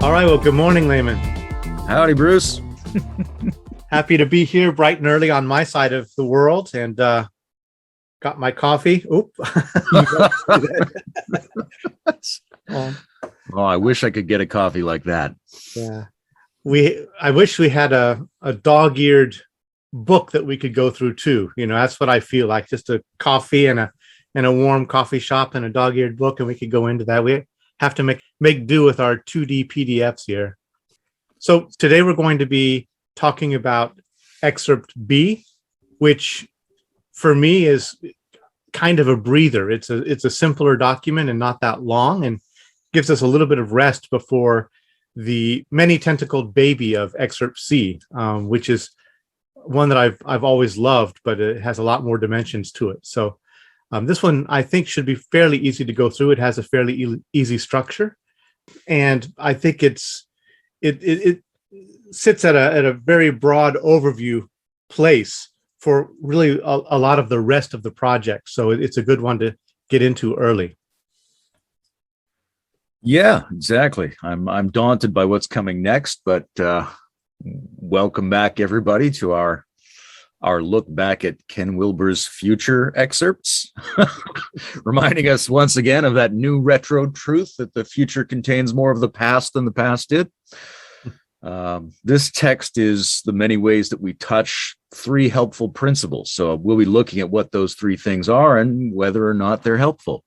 All right. Well, good morning, Layman. Howdy, Bruce. Happy to be here bright and early on my side of the world, and got my coffee. Oop. Oh, I wish I could get a coffee like that. Yeah. I wish we had a dog-eared book that we could go through too. That's what I feel like. Just a coffee and a warm coffee shop and a dog-eared book, and we could go into that. We have to make do with our 2D PDFs here. So today we're going to be talking about excerpt B, which for me is kind of a breather. It's a simpler document and not that long, and gives us a little bit of rest before the many tentacled baby of excerpt C, which is one that I've always loved, but it has a lot more dimensions to it. So this one I think should be fairly easy to go through. It has a fairly easy structure, and I think it sits at a very broad overview place for really a lot of the rest of the project. So it's a good one to get into early. Yeah, exactly. I'm daunted by what's coming next, but welcome back, everybody, to our look back at Ken Wilber's future excerpts, reminding us once again of that new retro truth that the future contains more of the past than the past did. This text is the many ways that we touch three helpful principles. So we'll be looking at what those three things are and whether or not they're helpful.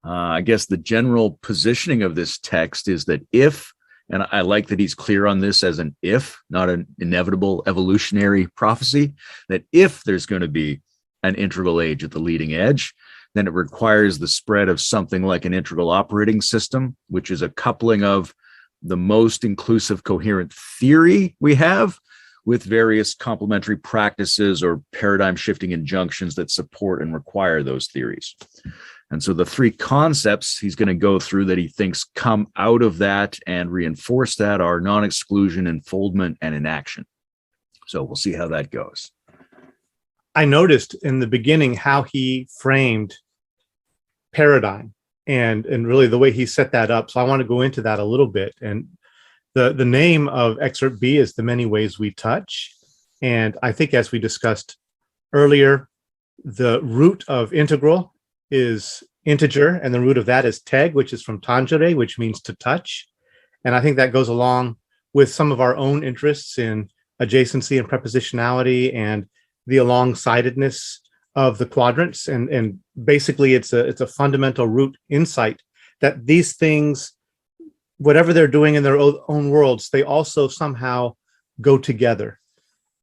I guess the general positioning of this text is that if, and I like that he's clear on this as an if, not an inevitable evolutionary prophecy, that if there's going to be an integral age at the leading edge, then it requires the spread of something like an integral operating system, which is a coupling of the most inclusive coherent theory we have with various complementary practices or paradigm shifting injunctions that support and require those theories. And so the three concepts he's going to go through that he thinks come out of that and reinforce that are non-exclusion, enfoldment, and inaction. So we'll see how that goes. I noticed in the beginning how he framed paradigm and really the way he set that up. So I want to go into that a little bit. And the name of excerpt B is The Many Ways We Touch. And I think, as we discussed earlier, the root of integral is integer, and the root of that is teg, which is from tangere, which means to touch. And I think that goes along with some of our own interests in adjacency and prepositionality and the alongsidedness of the quadrants. And basically it's a fundamental root insight that these things, whatever they're doing in their own worlds, they also somehow go together.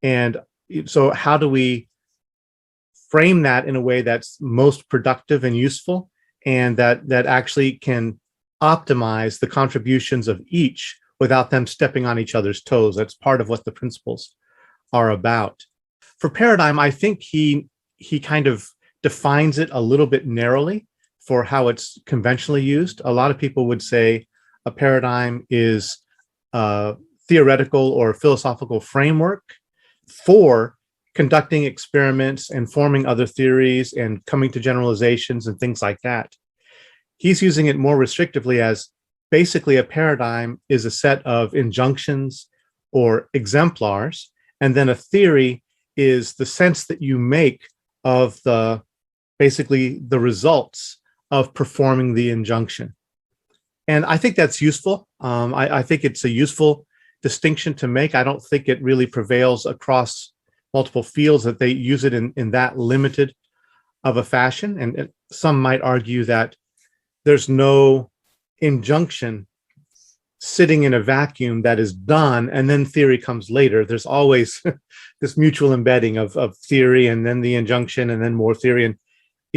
And so how do we frame that in a way that's most productive and useful, and that actually can optimize the contributions of each without them stepping on each other's toes? That's part of what the principles are about. For paradigm, I think he kind of defines it a little bit narrowly for how it's conventionally used. A lot of people would say a paradigm is a theoretical or philosophical framework for conducting experiments and forming other theories and coming to generalizations and things like that. He's using it more restrictively as basically a paradigm is a set of injunctions or exemplars, and then a theory is the sense that you make of basically the results of performing the injunction. And I think that's useful. I think it's a useful distinction to make. I don't think it really prevails across multiple fields that they use it in that limited of a fashion. And some might argue that there's no injunction sitting in a vacuum that is done and then theory comes later. There's always this mutual embedding of theory and then the injunction and then more theory. And,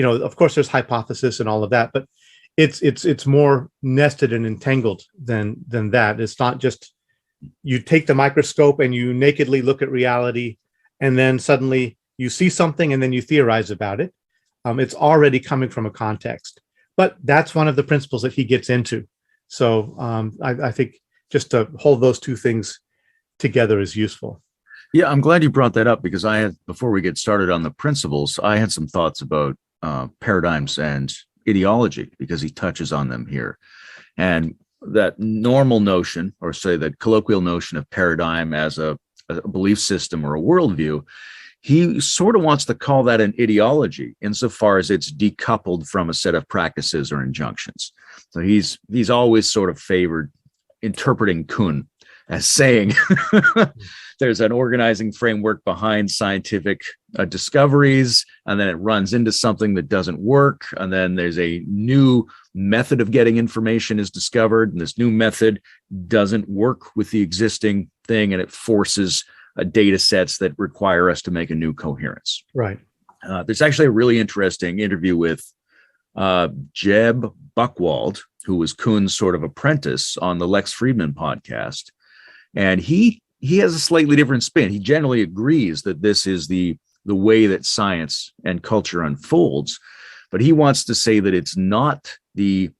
of course, there's hypothesis and all of that, but it's more nested and entangled than that. It's not just you take the microscope and you nakedly look at reality, and then suddenly you see something and then you theorize about it. It's already coming from a context. But that's one of the principles that he gets into. So I think just to hold those two things together is useful. Yeah, I'm glad you brought that up, because before we get started on the principles, I had some thoughts about paradigms and ideology, because he touches on them here. And that normal notion, or say the colloquial notion of paradigm as a belief system or a worldview, he sort of wants to call that an ideology insofar as it's decoupled from a set of practices or injunctions. So he's always sort of favored interpreting Kuhn as saying there's an organizing framework behind scientific discoveries, and then it runs into something that doesn't work, and then there's a new method of getting information is discovered, and this new method doesn't work with the existing thing, and it forces data sets that require us to make a new coherence. Right. There's actually a really interesting interview with Jeb Buchwald, who was Kuhn's sort of apprentice, on the Lex Friedman podcast. And he has a slightly different spin. He generally agrees that this is the way that science and culture unfolds, but he wants to say that it's not the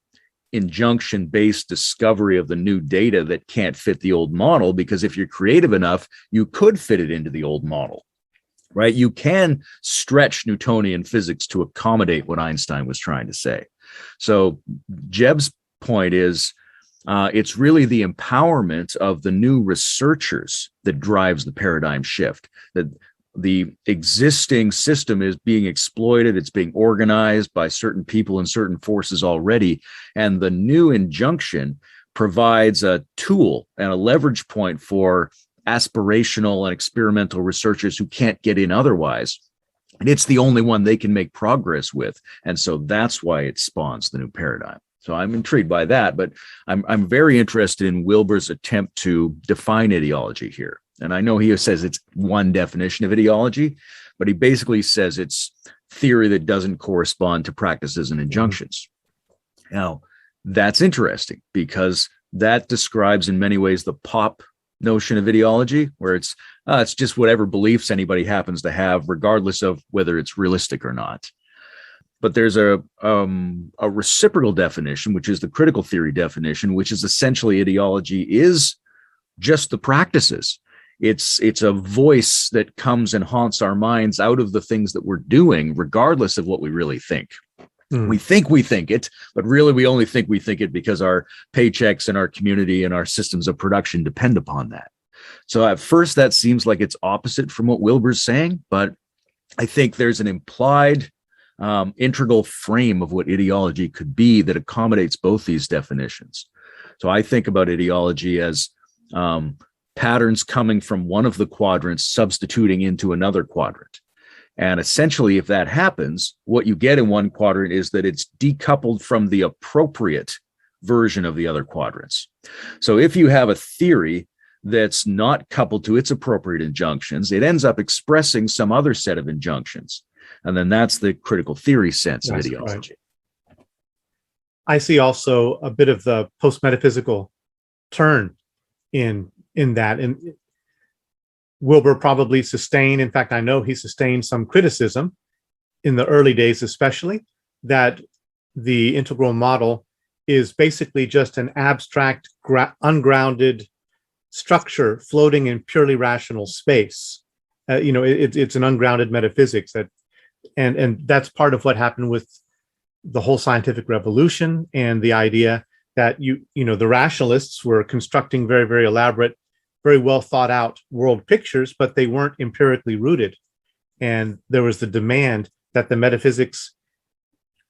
injunction-based discovery of the new data that can't fit the old model, because if you're creative enough, you could fit it into the old model, right? You can stretch Newtonian physics to accommodate what Einstein was trying to say. So Jeb's point is, it's really the empowerment of the new researchers that drives the paradigm shift, that the existing system is being exploited, it's being organized by certain people and certain forces already, and the new injunction provides a tool and a leverage point for aspirational and experimental researchers who can't get in otherwise. And it's the only one they can make progress with. And so that's why it spawns the new paradigm. So I'm intrigued by that, but I'm very interested in Wilber's attempt to define ideology here. And I know he says it's one definition of ideology, but he basically says it's theory that doesn't correspond to practices and injunctions. Now, that's interesting because that describes in many ways the pop notion of ideology, where it's just whatever beliefs anybody happens to have, regardless of whether it's realistic or not. But there's a reciprocal definition, which is the critical theory definition, which is essentially ideology is just the practices. It's a voice that comes and haunts our minds out of the things that we're doing, regardless of what we really think. We think it, but really we only think we think it because our paychecks and our community and our systems of production depend upon that. So at first that seems like it's opposite from what Wilber's saying, but I think there's an implied integral frame of what ideology could be that accommodates both these definitions. So I think about ideology as patterns coming from one of the quadrants substituting into another quadrant. And essentially, if that happens, what you get in one quadrant is that it's decoupled from the appropriate version of the other quadrants. So if you have a theory that's not coupled to its appropriate injunctions, it ends up expressing some other set of injunctions. And then that's the critical theory sense of ideology. Right. I see also a bit of the post-metaphysical turn in that. And Wilber probably sustained, in fact, I know he sustained some criticism in the early days, especially, that the integral model is basically just an abstract, ungrounded structure floating in purely rational space. It's an ungrounded metaphysics and that's part of what happened with the whole scientific revolution and the idea that the rationalists were constructing very, very elaborate, very well thought out world pictures, but they weren't empirically rooted. And there was the demand that the metaphysics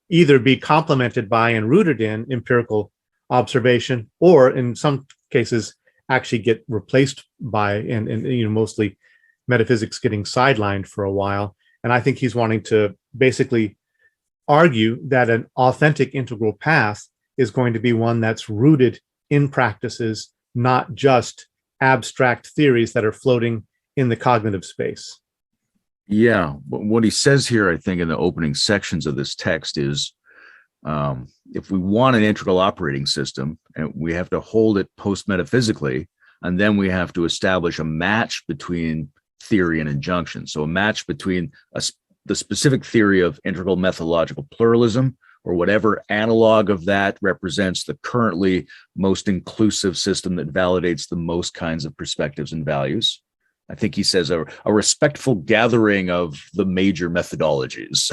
either be complemented by and rooted in empirical observation, or in some cases actually get replaced by, and mostly metaphysics getting sidelined for a while. And I think he's wanting to basically argue that an authentic integral path is going to be one that's rooted in practices, not just abstract theories that are floating in the cognitive space. Yeah. What he says here, I think, in the opening sections of this text is if we want an integral operating system, and we have to hold it post-metaphysically, and then we have to establish a match between theory and injunction. So a match between the specific theory of integral methodological pluralism, or whatever analog of that represents the currently most inclusive system that validates the most kinds of perspectives and values. I think he says a respectful gathering of the major methodologies.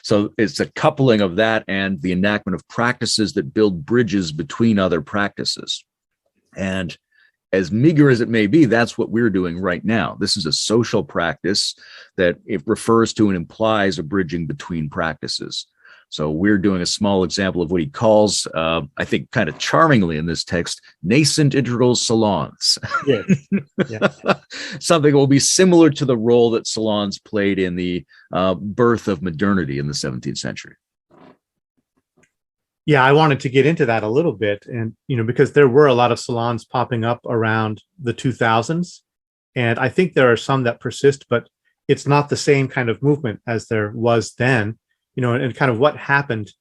So it's a coupling of that and the enactment of practices that build bridges between other practices. And as meager as it may be, that's what we're doing right now. This is a social practice that it refers to and implies a bridging between practices. So we're doing a small example of what he calls, I think kind of charmingly in this text, nascent integral salons. Yeah. Yeah. Something that will be similar to the role that salons played in the birth of modernity in the 17th century. Yeah, I wanted to get into that a little bit, and because there were a lot of salons popping up around the 2000s, and I think there are some that persist, but it's not the same kind of movement as there was then. And kind of what happened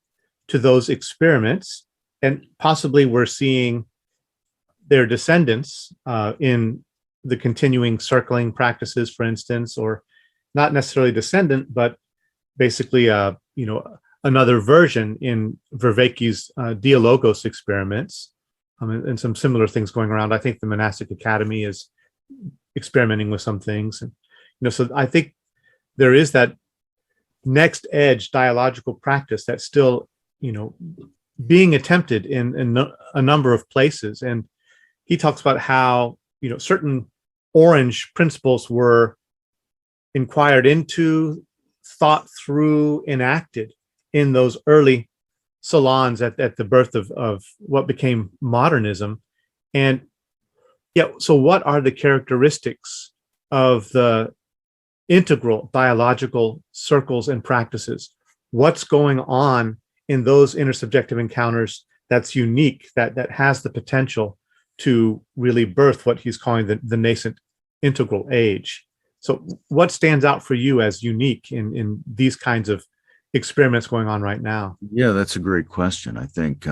to those experiments, and possibly we're seeing their descendants in the continuing circling practices, for instance, or not necessarily descendant, but basically, another version in Vervaeke's Dialogos experiments, and some similar things going around. I think the Monastic Academy is experimenting with some things, and so I think there is that next edge dialogical practice that's still, being attempted in a number of places. And he talks about how, certain Orange principles were inquired into, thought through, enacted in those early salons at the birth of what became modernism. And yeah, so what are the characteristics of the integral dialogical circles and practices? What's going on in those intersubjective encounters that's unique, that has the potential to really birth what he's calling the nascent integral age? So what stands out for you as unique in these kinds of experiments going on right now? Yeah, that's a great question. I think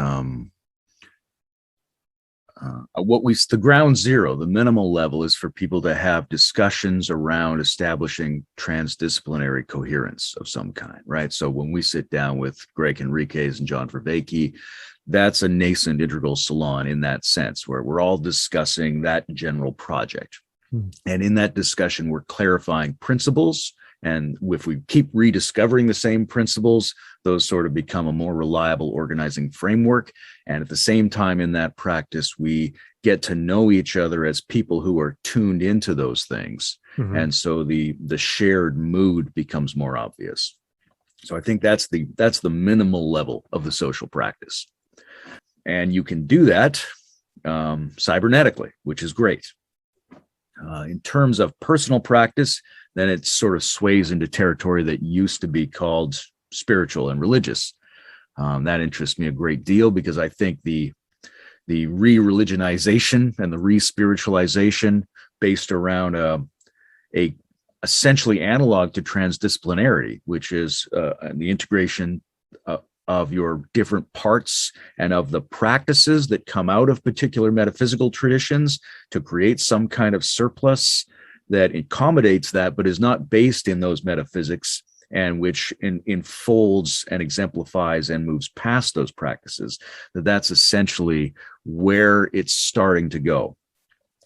the ground zero, the minimal level, is for people to have discussions around establishing transdisciplinary coherence of some kind, right? So when we sit down with Greg Henriques and John Vervaeke, that's a nascent integral salon in that sense, where we're all discussing that general project. And in that discussion, we're clarifying principles. And if we keep rediscovering the same principles, those sort of become a more reliable organizing framework. And at the same time, in that practice, we get to know each other as people who are tuned into those things. Mm-hmm. And so the shared mood becomes more obvious. So I think that's the minimal level of the social practice. And you can do that cybernetically, which is great. In terms of personal practice, then it sort of sways into territory that used to be called spiritual and religious. That interests me a great deal because I think the re-religionization and the re-spiritualization based around a essentially analog to transdisciplinarity, which is the integration of your different parts and of the practices that come out of particular metaphysical traditions to create some kind of surplus that accommodates that, but is not based in those metaphysics, and which enfolds and exemplifies and moves past those practices. That's essentially where it's starting to go.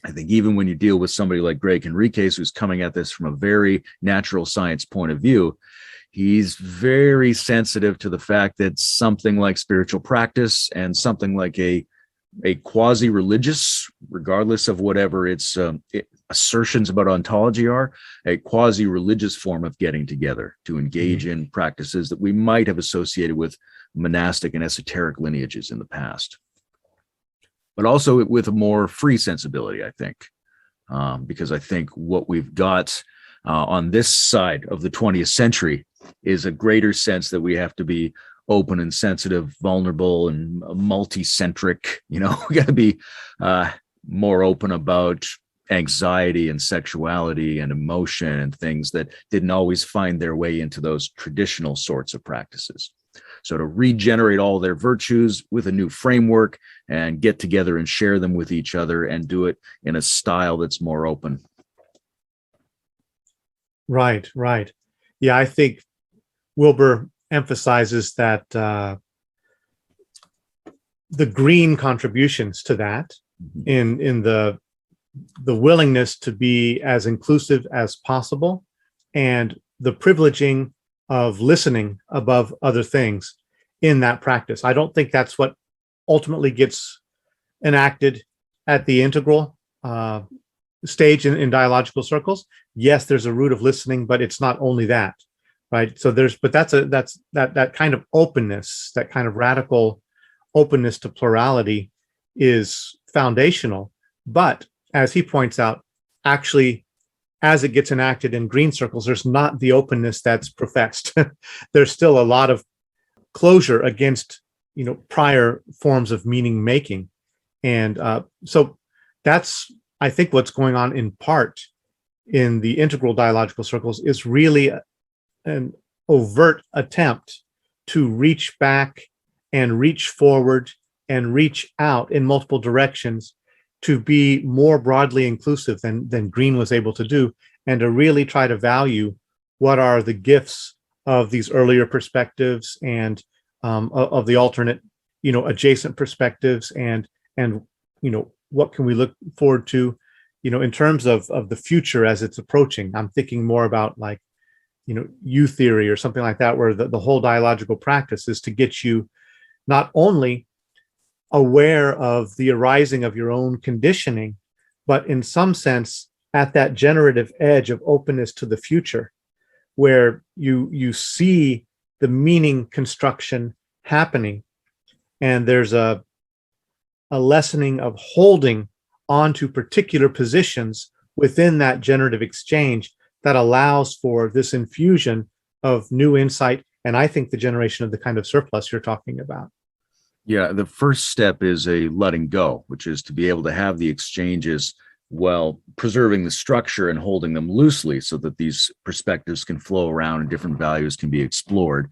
I think even when you deal with somebody like Greg Henriques, who's coming at this from a very natural science point of view, he's very sensitive to the fact that something like spiritual practice and something like a quasi-religious, regardless of whatever its assertions about ontology are, a quasi-religious form of getting together to engage in practices that we might have associated with monastic and esoteric lineages in the past. But also with a more free sensibility, I think, because I think what we've got on this side of the 20th century is a greater sense that we have to be open and sensitive, vulnerable, and multi-centric. We got to be more open about anxiety and sexuality and emotion and things that didn't always find their way into those traditional sorts of practices. So to regenerate all their virtues with a new framework and get together and share them with each other and do it in a style that's more open. Right. Yeah, I think Wilber emphasizes that the green contributions to that in the the willingness to be as inclusive as possible, and the privileging of listening above other things in that practice. I don't think that's what ultimately gets enacted at the integral stage in dialogical circles. Yes, there's a root of listening, but it's not only that, right? So that's that kind of openness, that kind of radical openness to plurality is foundational. But as he points out, actually, as it gets enacted in green circles, there's not the openness that's professed. There's still a lot of closure against, prior forms of meaning making. And so that's, I think, what's going on in part in the integral dialogical circles is really an overt attempt to reach back and reach forward and reach out in multiple directions to be more broadly inclusive than Green was able to do, and to really try to value what are the gifts of these earlier perspectives and of the alternate, adjacent perspectives, and what can we look forward to, in terms of the future as it's approaching. I'm thinking more about like, U theory or something like that, where the whole dialogical practice is to get you not only aware of the arising of your own conditioning, but in some sense at that generative edge of openness to the future, where you see the meaning construction happening, and there's a lessening of holding onto particular positions within that generative exchange that allows for this infusion of new insight, and I think the generation of the kind of surplus you're talking about. Yeah, the first step is a letting go, which is to be able to have the exchanges while preserving the structure and holding them loosely so that these perspectives can flow around and different values can be explored.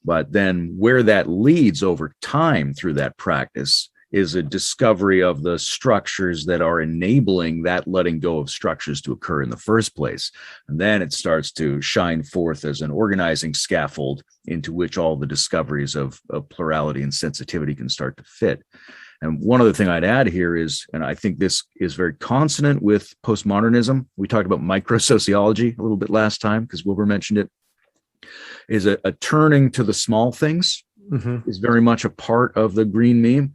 But then where that leads over time through that practice is a discovery of the structures that are enabling that letting go of structures to occur in the first place. And then it starts to shine forth as an organizing scaffold into which all the discoveries of plurality and sensitivity can start to fit. And one other thing I'd add here is, and I think this is very consonant with postmodernism. We talked about microsociology a little bit last time because Wilber mentioned it, is a turning to the small things is very much a part of the Green meme.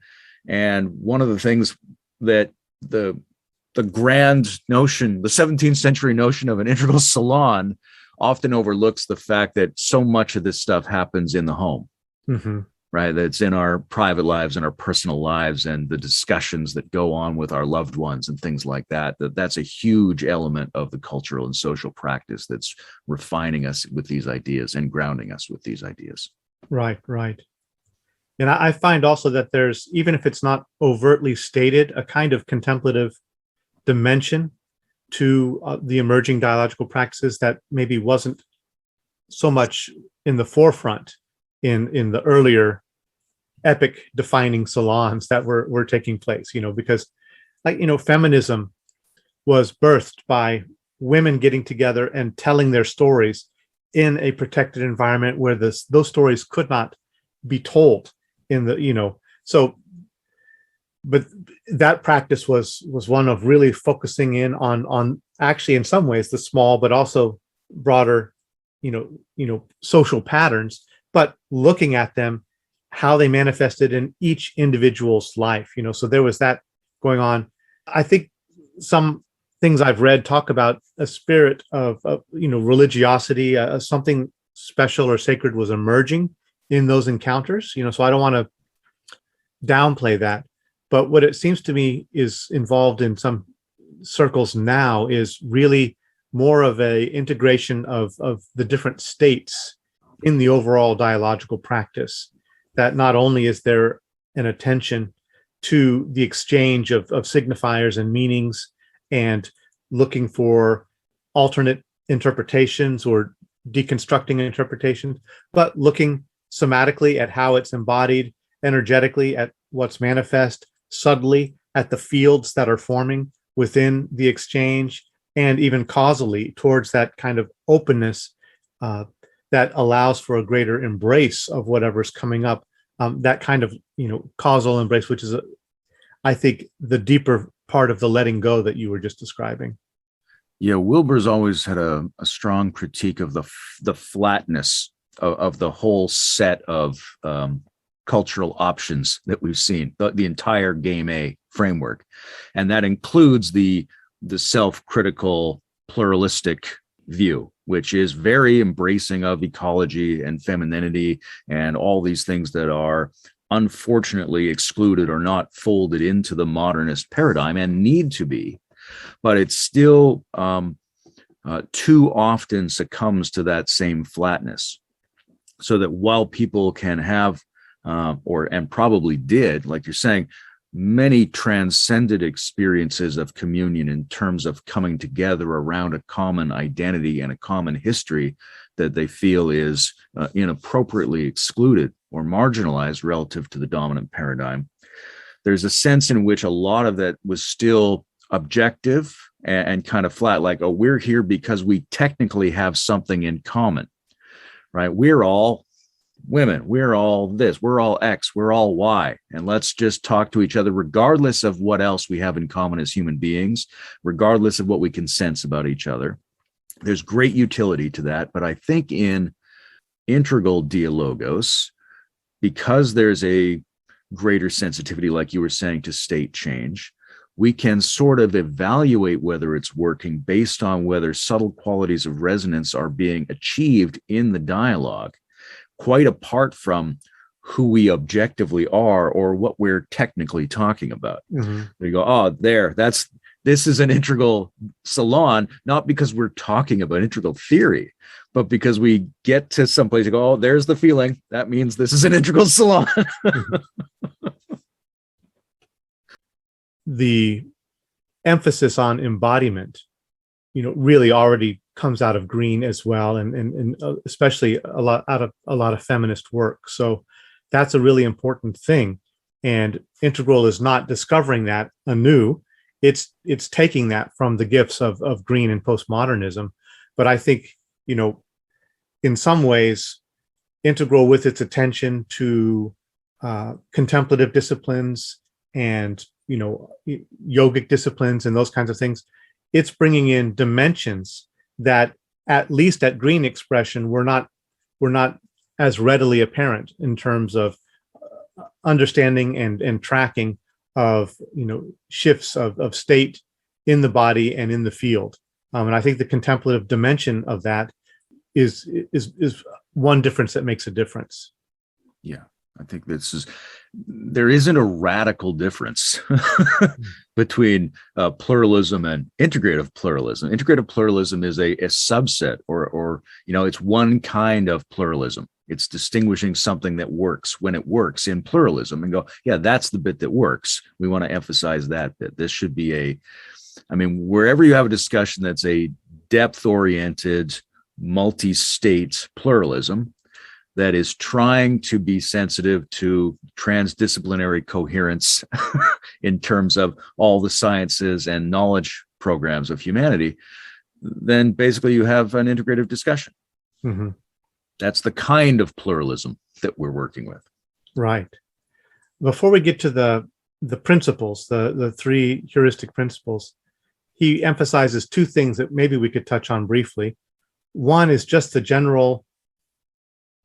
And one of the things that the grand notion, the 17th century notion of an integral salon often overlooks the fact that so much of this stuff happens in the home, right? That's in our private lives and our personal lives and the discussions that go on with our loved ones and things like that. That's a huge element of the cultural and social practice that's refining us with these ideas and grounding us with these ideas. Right. And I find also that there's, even if it's not overtly stated, a kind of contemplative dimension to the emerging dialogical practices that maybe wasn't so much in the forefront in the earlier epic defining salons that were taking place, because feminism was birthed by women getting together and telling their stories in a protected environment where those stories could not be told in the, but that practice was one of really focusing in on actually in some ways the small but also broader social patterns, but looking at them, how they manifested in each individual's life. So there was that going on. I think some things I've read talk about a spirit of religiosity, something special or sacred was emerging in those encounters. So I don't want to downplay that, but what it seems to me is involved in some circles now is really more of a integration of the different states in the overall dialogical practice, that not only is there an attention to the exchange of signifiers and meanings and looking for alternate interpretations or deconstructing interpretations, but looking somatically at how it's embodied, energetically at what's manifest, subtly at the fields that are forming within the exchange, and even causally towards that kind of openness that allows for a greater embrace of whatever's coming up. That kind of causal embrace, which is I think the deeper part of the letting go that you were just describing. Yeah, Wilber's always had a strong critique of the flatness of the whole set of cultural options that we've seen, the entire Game A framework, and that includes the self-critical pluralistic view, which is very embracing of ecology and femininity and all these things that are unfortunately excluded or not folded into the modernist paradigm and need to be. But it still too often succumbs to that same flatness. So that while people can have, and probably did, like you're saying, many transcended experiences of communion in terms of coming together around a common identity and a common history that they feel is inappropriately excluded or marginalized relative to the dominant paradigm. There's a sense in which a lot of that was still objective and kind of flat, like, oh, we're here because we technically have something in common, right? We're all women, we're all this, we're all X, we're all Y, and let's just talk to each other regardless of what else we have in common as human beings, regardless of what we can sense about each other. There's great utility to that, but I think in integral dialogos, because there's a greater sensitivity, like you were saying, to state change, we can sort of evaluate whether it's working based on whether subtle qualities of resonance are being achieved in the dialogue, quite apart from who we objectively are or what we're technically talking about. Mm-hmm. You go, oh, this is an integral salon, not because we're talking about integral theory, but because we get to some place to go, oh, there's the feeling. That means this is an integral salon. The emphasis on embodiment, really already comes out of Green as well, and especially a lot of feminist work. So that's a really important thing. And Integral is not discovering that anew. It's taking that from the gifts of Green and postmodernism. But I think, in some ways, Integral, with its attention to contemplative disciplines and yogic disciplines and those kinds of things, it's bringing in dimensions that, at least at Green expression, were not as readily apparent in terms of understanding and tracking of shifts of state in the body and in the field. And I think the contemplative dimension of that is one difference that makes a difference. Yeah, I think there isn't a radical difference between pluralism and integrative pluralism. Integrative pluralism is a subset, or it's one kind of pluralism. It's distinguishing something that works when it works in pluralism and go, yeah, that's the bit that works. We want to emphasize that bit. This should be wherever you have a discussion that's a depth-oriented, multi-state pluralism that is trying to be sensitive to transdisciplinary coherence in terms of all the sciences and knowledge programs of humanity, then basically you have an integrative discussion. Mm-hmm. That's the kind of pluralism that we're working with. Right. Before we get to the principles, the three heuristic principles, he emphasizes two things that maybe we could touch on briefly. One is just the general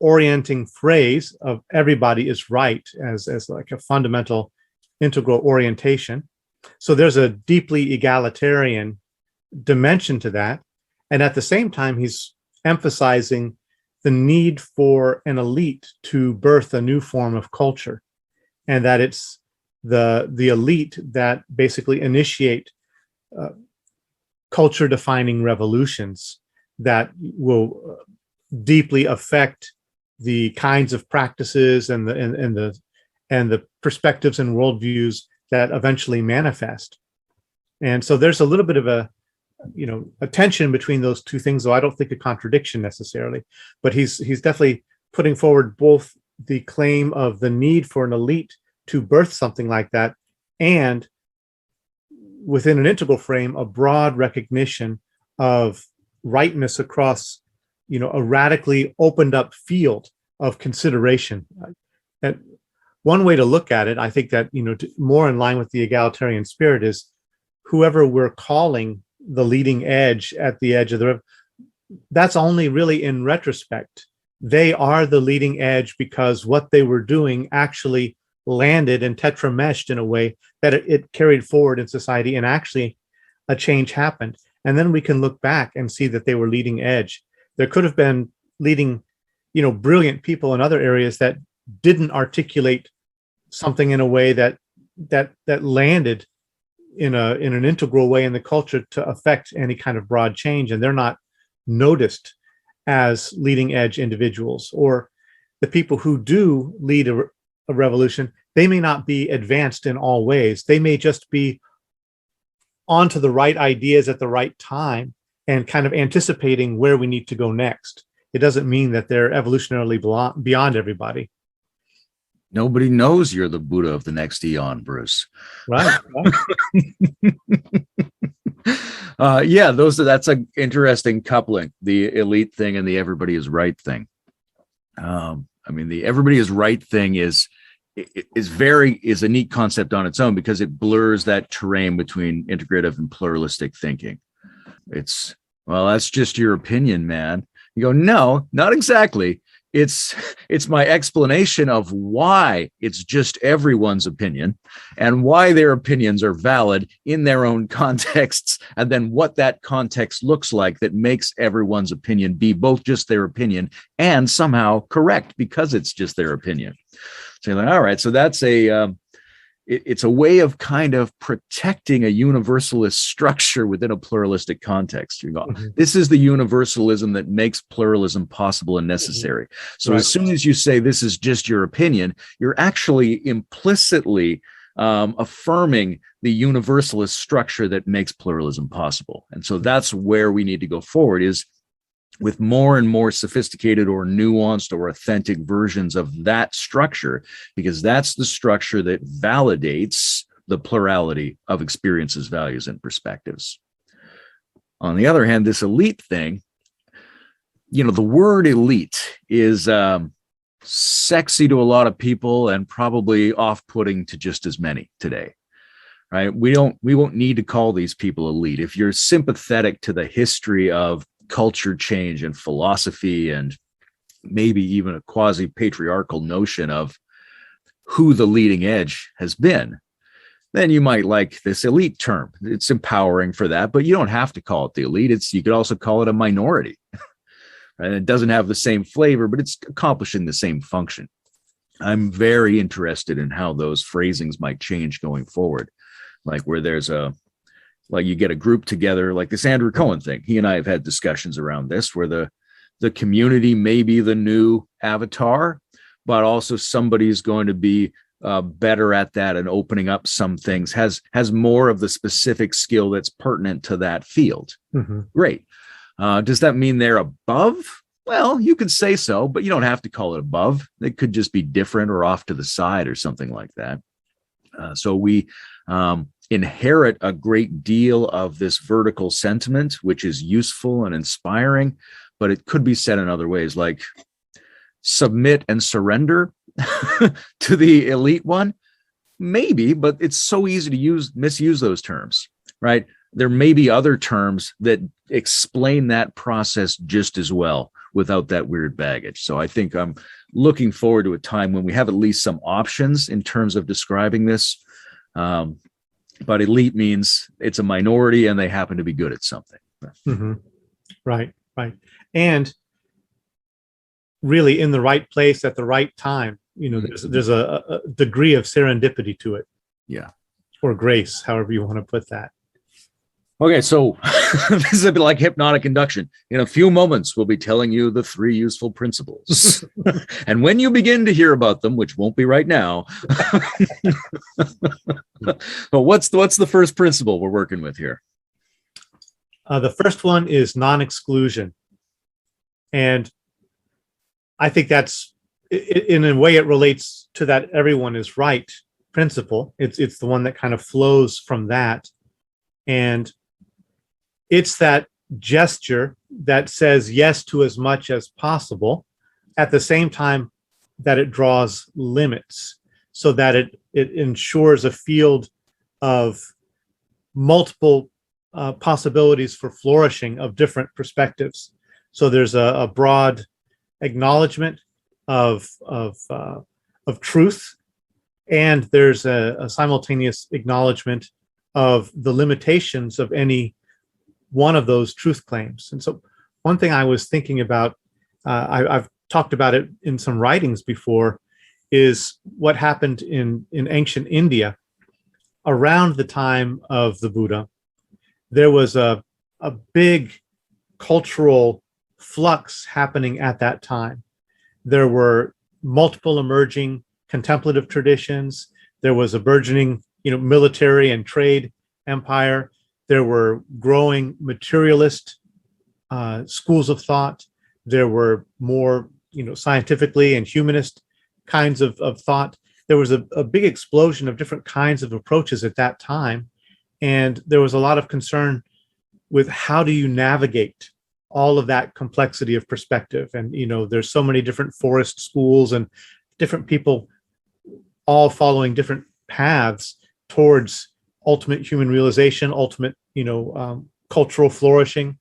orienting phrase of everybody is right as like a fundamental integral orientation. So there's a deeply egalitarian dimension to that. And at the same time, he's emphasizing the need for an elite to birth a new form of culture, and that it's the elite that basically initiate culture defining revolutions that will deeply affect the kinds of practices and the perspectives and worldviews that eventually manifest. And so there's a little bit of a tension between those two things, though I don't think a contradiction necessarily. But he's definitely putting forward both the claim of the need for an elite to birth something like that, and within an integral frame, a broad recognition of rightness across a radically opened up field of consideration. And one way to look at it, I think that more in line with the egalitarian spirit, is whoever we're calling the leading edge at the edge of the river, that's only really in retrospect. They are the leading edge because what they were doing actually landed and tetrameshed in a way that it carried forward in society, and actually a change happened. And then we can look back and see that they were leading edge. There could have been leading, brilliant people in other areas that didn't articulate something in a way that landed in an integral way in the culture to affect any kind of broad change, and they're not noticed as leading edge individuals. Or the people who do lead a revolution, they may not be advanced in all ways. They may just be onto the right ideas at the right time and kind of anticipating where we need to go next. It doesn't mean that they're evolutionarily beyond everybody. Nobody knows you're the Buddha of the next eon, Bruce. Right. Yeah, that's an interesting coupling, the elite thing and the everybody is right thing. The everybody is right thing is a neat concept on its own, because it blurs that terrain between integrative and pluralistic thinking. It's, well, that's just your opinion, man. You go, no, not exactly. It's my explanation of why it's just everyone's opinion and why their opinions are valid in their own contexts, and then what that context looks like that makes everyone's opinion be both just their opinion and somehow correct because it's just their opinion. So you're like, all right, so that's it's a way of kind of protecting a universalist structure within a pluralistic context. You go, this is the universalism that makes pluralism possible and necessary. So right. As soon as you say this is just your opinion, you're actually implicitly affirming the universalist structure that makes pluralism possible. And so that's where we need to go forward, is with more and more sophisticated or nuanced or authentic versions of that structure, because that's the structure that validates the plurality of experiences, values, and perspectives. On the other hand, this elite thing, the word elite is sexy to a lot of people and probably off-putting to just as many today. Right? We won't need to call these people elite. If you're sympathetic to the history of culture change and philosophy, and maybe even a quasi-patriarchal notion of who the leading edge has been, then you might like this elite term. It's empowering for that, but you don't have to call it the elite. You could also call it a minority. Right? It doesn't have the same flavor, but it's accomplishing the same function. I'm very interested in how those phrasings might change going forward, like where there's you get a group together, like this Andrew Cohen thing. He and I have had discussions around this, where the community may be the new avatar, but also somebody's going to be better at that and opening up some things, has more of the specific skill that's pertinent to that field. Great. Does that mean they're above? Well, you could say so, but you don't have to call it above. It could just be different or off to the side or something like that. So we inherit a great deal of this vertical sentiment, which is useful and inspiring, but it could be said in other ways, like submit and surrender to the elite one. Maybe, but it's so easy to misuse those terms, right? There may be other terms that explain that process just as well without that weird baggage. So I think I'm looking forward to a time when we have at least some options in terms of describing this. But elite means it's a minority and they happen to be good at something. Right. And really in the right place at the right time. There's a degree of serendipity to it. Yeah. Or grace, however you want to put that. Okay, so this is a bit like hypnotic induction. In a few moments, we'll be telling you the 3 useful principles. And when you begin to hear about them, which won't be right now, but what's the first principle we're working with here? The first one is non-exclusion. And I think that's, in a way, it relates to that everyone is right principle. It's the one that kind of flows from that. And it's that gesture that says yes to as much as possible, at the same time that it draws limits, so that it ensures a field of multiple possibilities for flourishing of different perspectives. So there's a broad acknowledgement of truth, and there's a simultaneous acknowledgement of the limitations of any one of those truth claims. And so one thing I was thinking about, I've talked about it in some writings before, is what happened in ancient India around the time of the Buddha. There was a big cultural flux happening at that time. There were multiple emerging contemplative traditions. There was a burgeoning, military and trade empire. There were growing materialist schools of thought. There were more, scientifically and humanist kinds of thought. There was a big explosion of different kinds of approaches at that time. And there was a lot of concern with how do you navigate all of that complexity of perspective. And, there's so many different forest schools and different people all following different paths towards ultimate human realization, ultimate, cultural flourishing.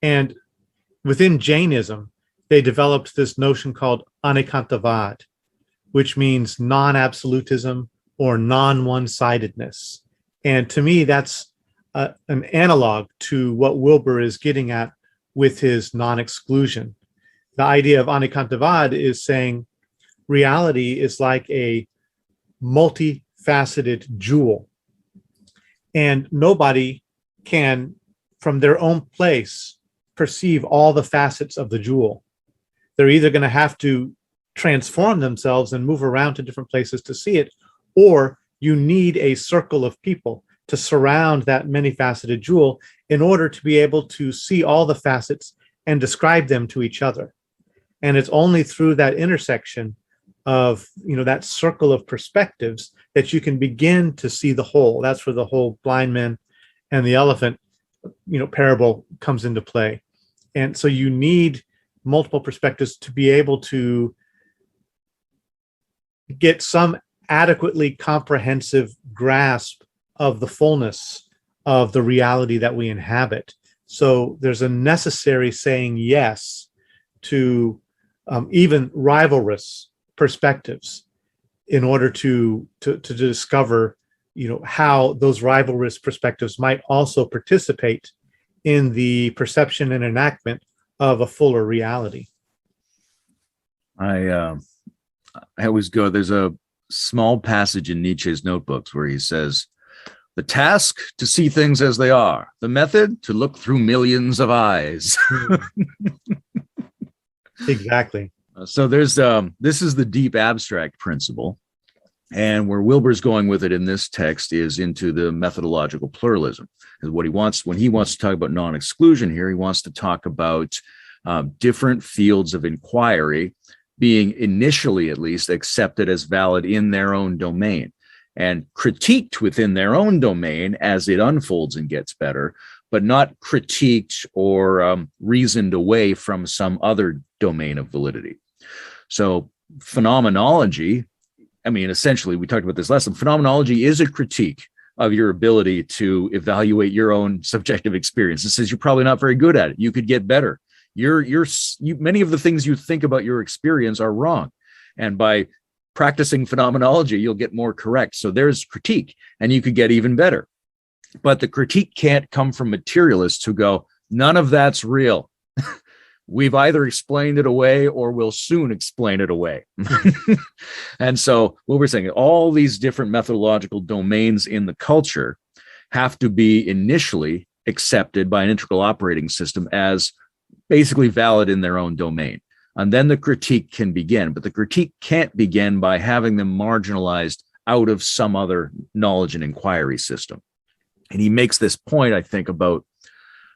And within Jainism, they developed this notion called anikantavad, which means non-absolutism or non-one-sidedness. And to me, that's an analog to what Wilber is getting at with his non-exclusion. The idea of anikantavad is saying reality is like a multifaceted jewel, and nobody can, from their own place, perceive all the facets of the jewel. They're either going to have to transform themselves and move around to different places to see it, or you need a circle of people to surround that many-faceted jewel in order to be able to see all the facets and describe them to each other. And it's only through that intersection of, that circle of perspectives that you can begin to see the whole. That's where the whole blind man and the elephant, parable comes into play. And so you need multiple perspectives to be able to get some adequately comprehensive grasp of the fullness of the reality that we inhabit. So there's a necessary saying yes to even rivalrous perspectives in order to discover, how those rivalrous perspectives might also participate in the perception and enactment of a fuller reality. I always go, there's a small passage in Nietzsche's notebooks where he says, the task to see things as they are, the method to look through millions of eyes. Exactly. So there's this is the deep abstract principle. And where Wilber's going with it in this text is into the methodological pluralism. And what he wants, when he wants to talk about non-exclusion here, he wants to talk about different fields of inquiry being initially, at least, accepted as valid in their own domain and critiqued within their own domain as it unfolds and gets better, but not critiqued or reasoned away from some other domain of validity. So phenomenology, essentially, we talked about this lesson. Phenomenology is a critique of your ability to evaluate your own subjective experience. It says you're probably not very good at it. You could get better. Many of the things you think about your experience are wrong. And by practicing phenomenology, you'll get more correct. So there's critique, and you could get even better. But the critique can't come from materialists who go, none of that's real. We've either explained it away or will soon explain it away. And so what we're saying, all these different methodological domains in the culture have to be initially accepted by an integral operating system as basically valid in their own domain. And then the critique can begin. But the critique can't begin by having them marginalized out of some other knowledge and inquiry system. And he makes this point, I think, about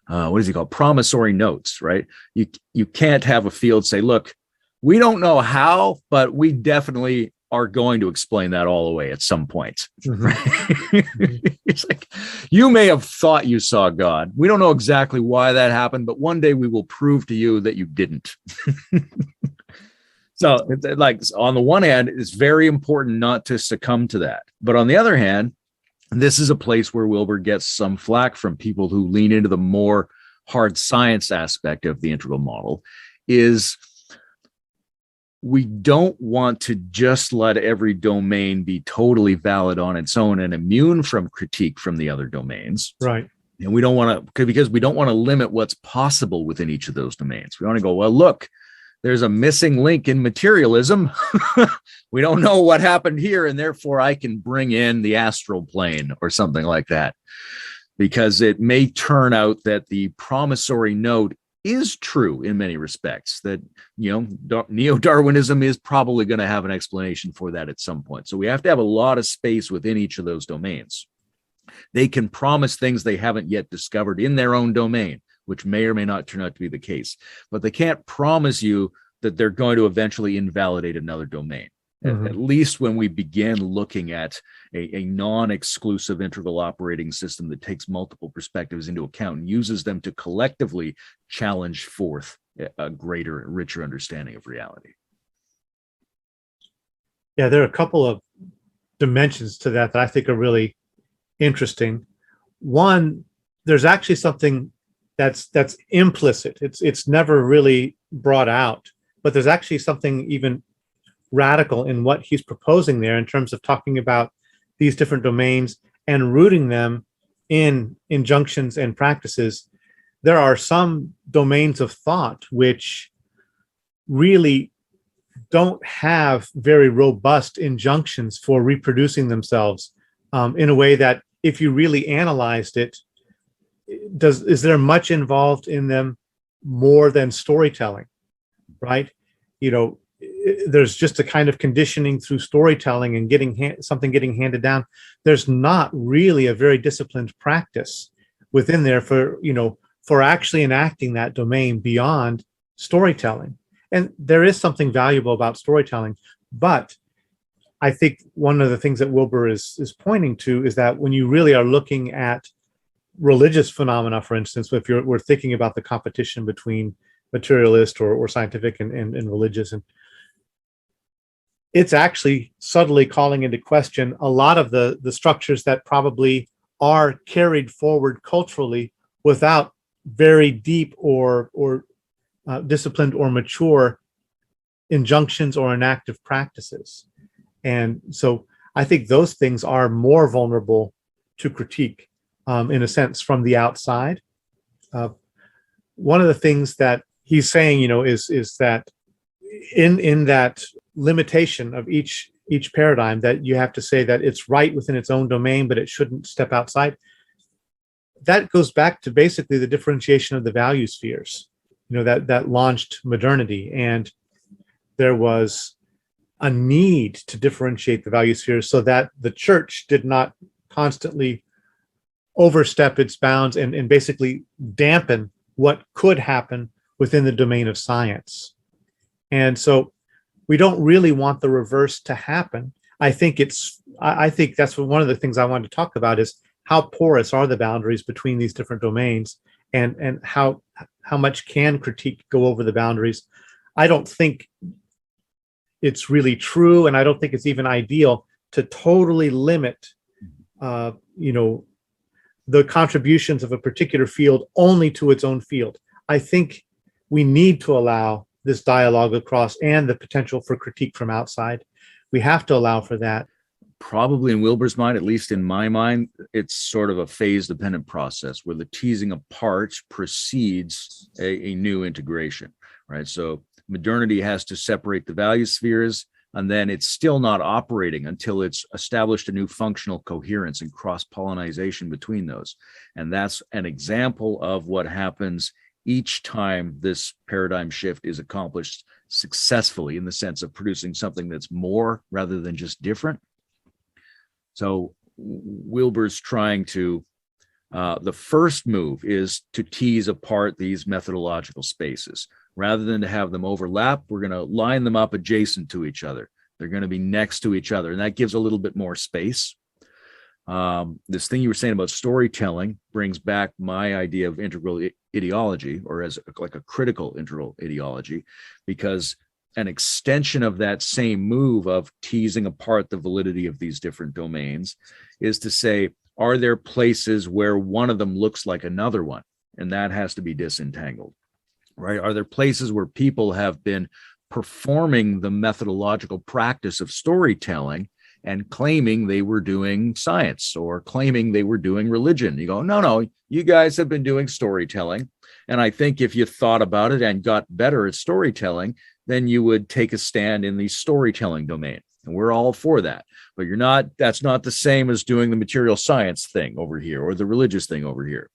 what does he call promissory notes, right? You can't have a field say, look, we don't know how, but we definitely are going to explain that all away at some point. Mm-hmm. It's like, you may have thought you saw God. We don't know exactly why that happened, but one day we will prove to you that you didn't. So like on the one hand, it's very important not to succumb to that. But on the other hand, This is a place where Wilber gets some flack from people who lean into the more hard science aspect of the integral model, is we don't want to just let every domain be totally valid on its own and immune from critique from the other domains. Right. And we don't want to, because we don't want to limit what's possible within each of those domains. We want to go, well, look, there's a missing link in materialism. We don't know what happened here, and therefore I can bring in the astral plane or something like that, because it may turn out that the promissory note is true in many respects, that, neo-Darwinism is probably going to have an explanation for that at some point. So we have to have a lot of space within each of those domains. They can promise things they haven't yet discovered in their own domain, which may or may not turn out to be the case, but they can't promise you that they're going to eventually invalidate another domain. Mm-hmm. At least when we begin looking at a non-exclusive integral operating system that takes multiple perspectives into account and uses them to collectively challenge forth a greater, richer understanding of reality. Yeah, there are a couple of dimensions to that I think are really interesting. One, there's actually something that's implicit. It's never really brought out, but there's actually something even radical in what he's proposing there in terms of talking about these different domains and rooting them in injunctions and practices. There are some domains of thought which really don't have very robust injunctions for reproducing themselves in a way that, if you really analyzed it, is there much involved in them more than storytelling, right? There's just a kind of conditioning through storytelling and getting something getting handed down. There's not really a very disciplined practice within there for actually enacting that domain beyond storytelling. And there is something valuable about storytelling, but I think one of the things that Wilber is pointing to is that when you really are looking at religious phenomena, for instance, if we're thinking about the competition between materialist or scientific and religious, and it's actually subtly calling into question a lot of the structures that probably are carried forward culturally without very deep or disciplined or mature injunctions or enactive practices. And so I think those things are more vulnerable to critique in a sense from the outside. One of the things that he's saying, is that in that limitation of each paradigm, that you have to say that it's right within its own domain, but it shouldn't step outside. That goes back to basically the differentiation of the value spheres, that launched modernity. And there was a need to differentiate the value spheres so that the church did not constantly overstep its bounds and basically dampen what could happen within the domain of science. And so we don't really want the reverse to happen. I think that's one of the things I wanted to talk about is how porous are the boundaries between these different domains, and how much can critique go over the boundaries. I don't think it's really true, and I don't think it's even ideal to totally limit the contributions of a particular field only to its own field. I think we need to allow this dialogue across and the potential for critique from outside. We have to allow for that. Probably in Wilber's mind, at least in my mind, it's sort of a phase-dependent process where the teasing apart precedes a new integration, right? So modernity has to separate the value spheres, and then it's still not operating until it's established a new functional coherence and cross-pollination between those. And that's an example of what happens each time this paradigm shift is accomplished successfully, in the sense of producing something that's more rather than just different. So Wilber's trying to, the first move is to tease apart these methodological spaces. Rather than to have them overlap, we're going to line them up adjacent to each other. They're going to be next to each other, and that gives a little bit more space. This thing you were saying about storytelling brings back my idea of integral ideology, or as like a critical integral ideology, because an extension of that same move of teasing apart the validity of these different domains is to say, are there places where one of them looks like another one? And that has to be disentangled, right? Are there places where people have been performing the methodological practice of storytelling and claiming they were doing science or claiming they were doing religion? You go, no, you guys have been doing storytelling. And I think if you thought about it and got better at storytelling, then you would take a stand in the storytelling domain. And we're all for that. But that's not the same as doing the material science thing over here or the religious thing over here.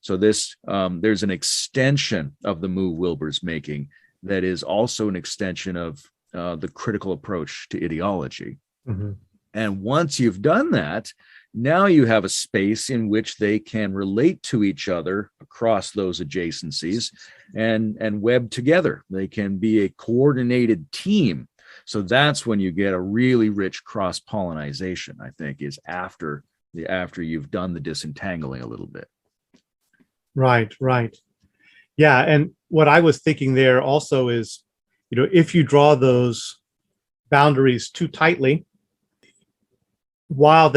So there's an extension of the move Wilber's making that is also an extension of the critical approach to ideology. Mm-hmm. And once you've done that, now you have a space in which they can relate to each other across those adjacencies and web together. They can be a coordinated team. So that's when you get a really rich cross-pollinization, I think, is after you've done the disentangling a little bit. Right. Yeah. And what I was thinking there also is, if you draw those boundaries too tightly, while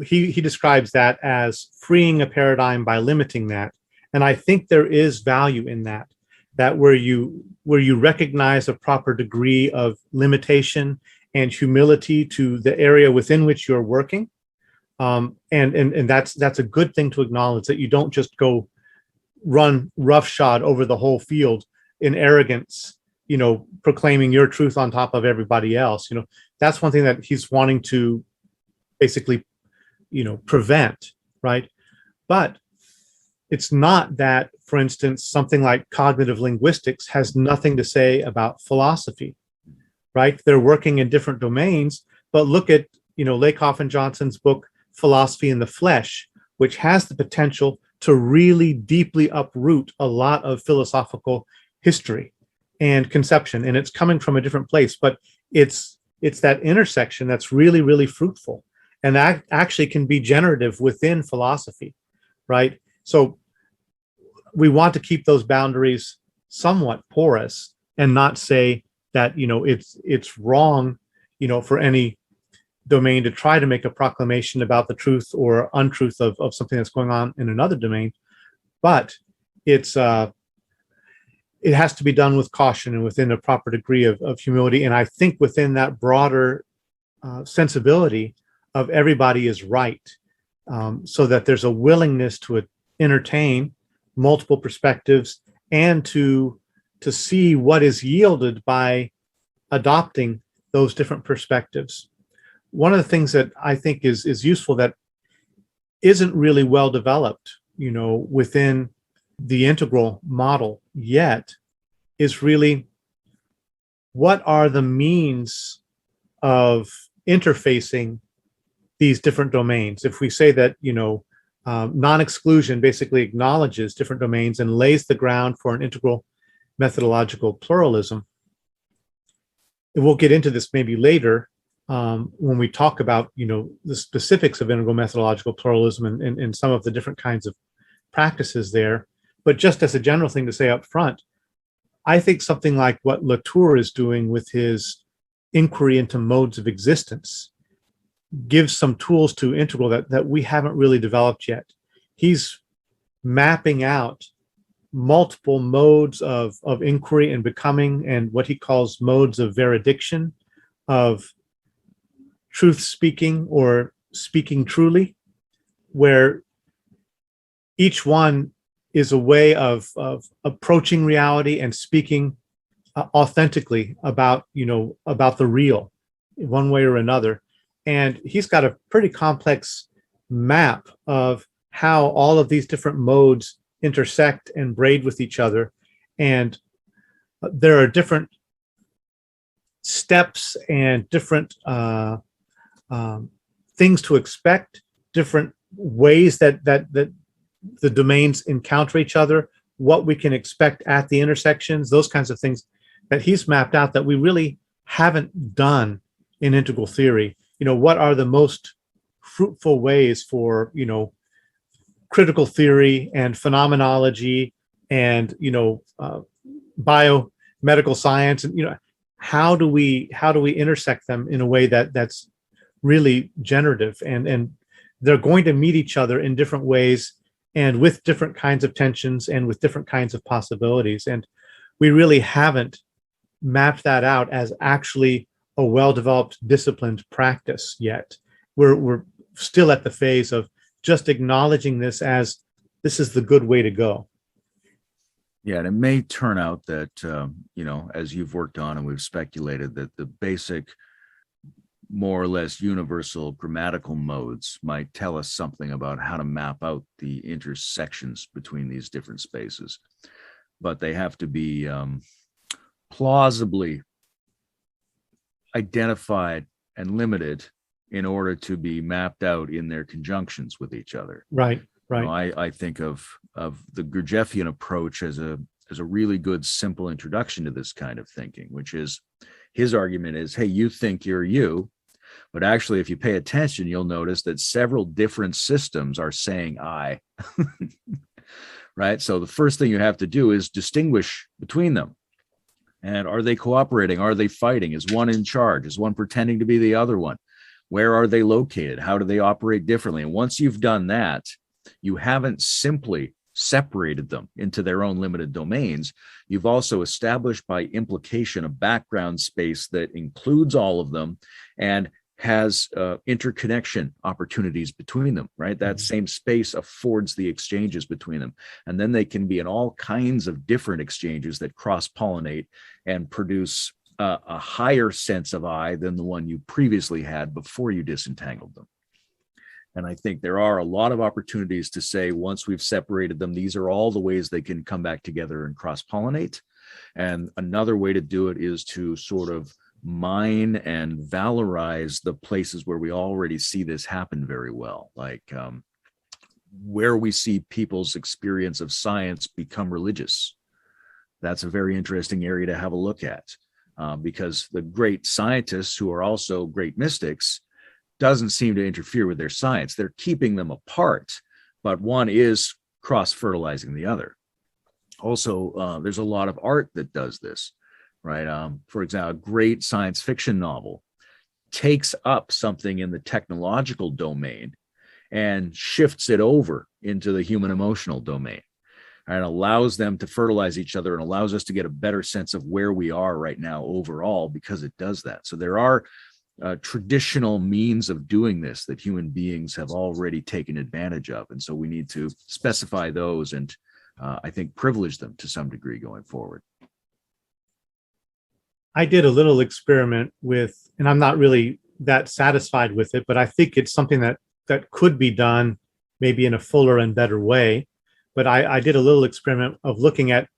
he describes that as freeing a paradigm by limiting that. And I think there is value in that where you recognize a proper degree of limitation and humility to the area within which you're working. And that's a good thing to acknowledge, that you don't just go run roughshod over the whole field in arrogance, proclaiming your truth on top of everybody else. That's one thing that he's wanting to basically, prevent, right? But it's not that, for instance, something like cognitive linguistics has nothing to say about philosophy, right? They're working in different domains, but look at, Lakoff and Johnson's book, Philosophy in the Flesh, which has the potential to really deeply uproot a lot of philosophical history and conception. And it's coming from a different place, but it's that intersection that's really, really fruitful. And that actually can be generative within philosophy, right? So we want to keep those boundaries somewhat porous and not say that, it's wrong, for any domain to try to make a proclamation about the truth or untruth of something that's going on in another domain. But it has to be done with caution and within a proper degree of humility. And I think within that broader sensibility of everybody is right, so that there's a willingness to entertain multiple perspectives and to see what is yielded by adopting those different perspectives. One of the things that I think is useful that isn't really well developed, within the integral model yet, is really what are the means of interfacing these different domains. If we say that, non-exclusion basically acknowledges different domains and lays the ground for an integral methodological pluralism. And we'll get into this maybe later when we talk about, the specifics of integral methodological pluralism and some of the different kinds of practices there. But just as a general thing to say up front, I think something like what Latour is doing with his inquiry into modes of existence gives some tools to integral that we haven't really developed yet. He's mapping out multiple modes of inquiry and becoming, and what he calls modes of veridiction, of truth speaking or speaking truly, where each one is a way of approaching reality and speaking authentically about the real, one way or another. And he's got a pretty complex map of how all of these different modes intersect and braid with each other. And there are different steps and different things to expect, different ways that the domains encounter each other, what we can expect at the intersections, those kinds of things that he's mapped out that we really haven't done in integral theory. What are the most fruitful ways for, critical theory and phenomenology and, biomedical science, and, how do we intersect them in a way that's really generative and they're going to meet each other in different ways and with different kinds of tensions and with different kinds of possibilities. And we really haven't mapped that out as actually a well-developed, disciplined practice yet. We're still at the phase of just acknowledging this as this is the good way to go. Yeah, and it may turn out that, as you've worked on and we've speculated, that the basic, more or less universal grammatical modes might tell us something about how to map out the intersections between these different spaces. But they have to be plausibly identified and limited in order to be mapped out in their conjunctions with each other. Right. I think of the Gurdjieffian approach as a really good, simple introduction to this kind of thinking, which is his argument is, hey, you think you're you, but actually, if you pay attention, you'll notice that several different systems are saying I, right? So the first thing you have to do is distinguish between them. And are they cooperating? Are they fighting? Is one in charge? Is one pretending to be the other one? Where are they located? How do they operate differently? And once you've done that, you haven't simply separated them into their own limited domains. You've also established by implication a background space that includes all of them and has interconnection opportunities between them, right? That same space affords the exchanges between them. And then they can be in all kinds of different exchanges that cross-pollinate and produce a higher sense of I than the one you previously had before you disentangled them. And I think there are a lot of opportunities to say, once we've separated them, these are all the ways they can come back together and cross-pollinate. And another way to do it is to sort of mine and valorize the places where we already see this happen very well, like where we see people's experience of science become religious. That's a very interesting area to have a look at, because the great scientists who are also great mystics doesn't seem to interfere with their science. They're keeping them apart, but one is cross-fertilizing the other. Also, there's a lot of art that does this, right? For example, a great science fiction novel takes up something in the technological domain and shifts it over into the human emotional domain, and allows them to fertilize each other and allows us to get a better sense of where we are right now overall, because it does that. So there are traditional means of doing this that human beings have already taken advantage of. And so we need to specify those and I think privilege them to some degree going forward. I did a little experiment with, and I'm not really that satisfied with it, but I think it's something that could be done maybe in a fuller and better way. But I did a little experiment of looking at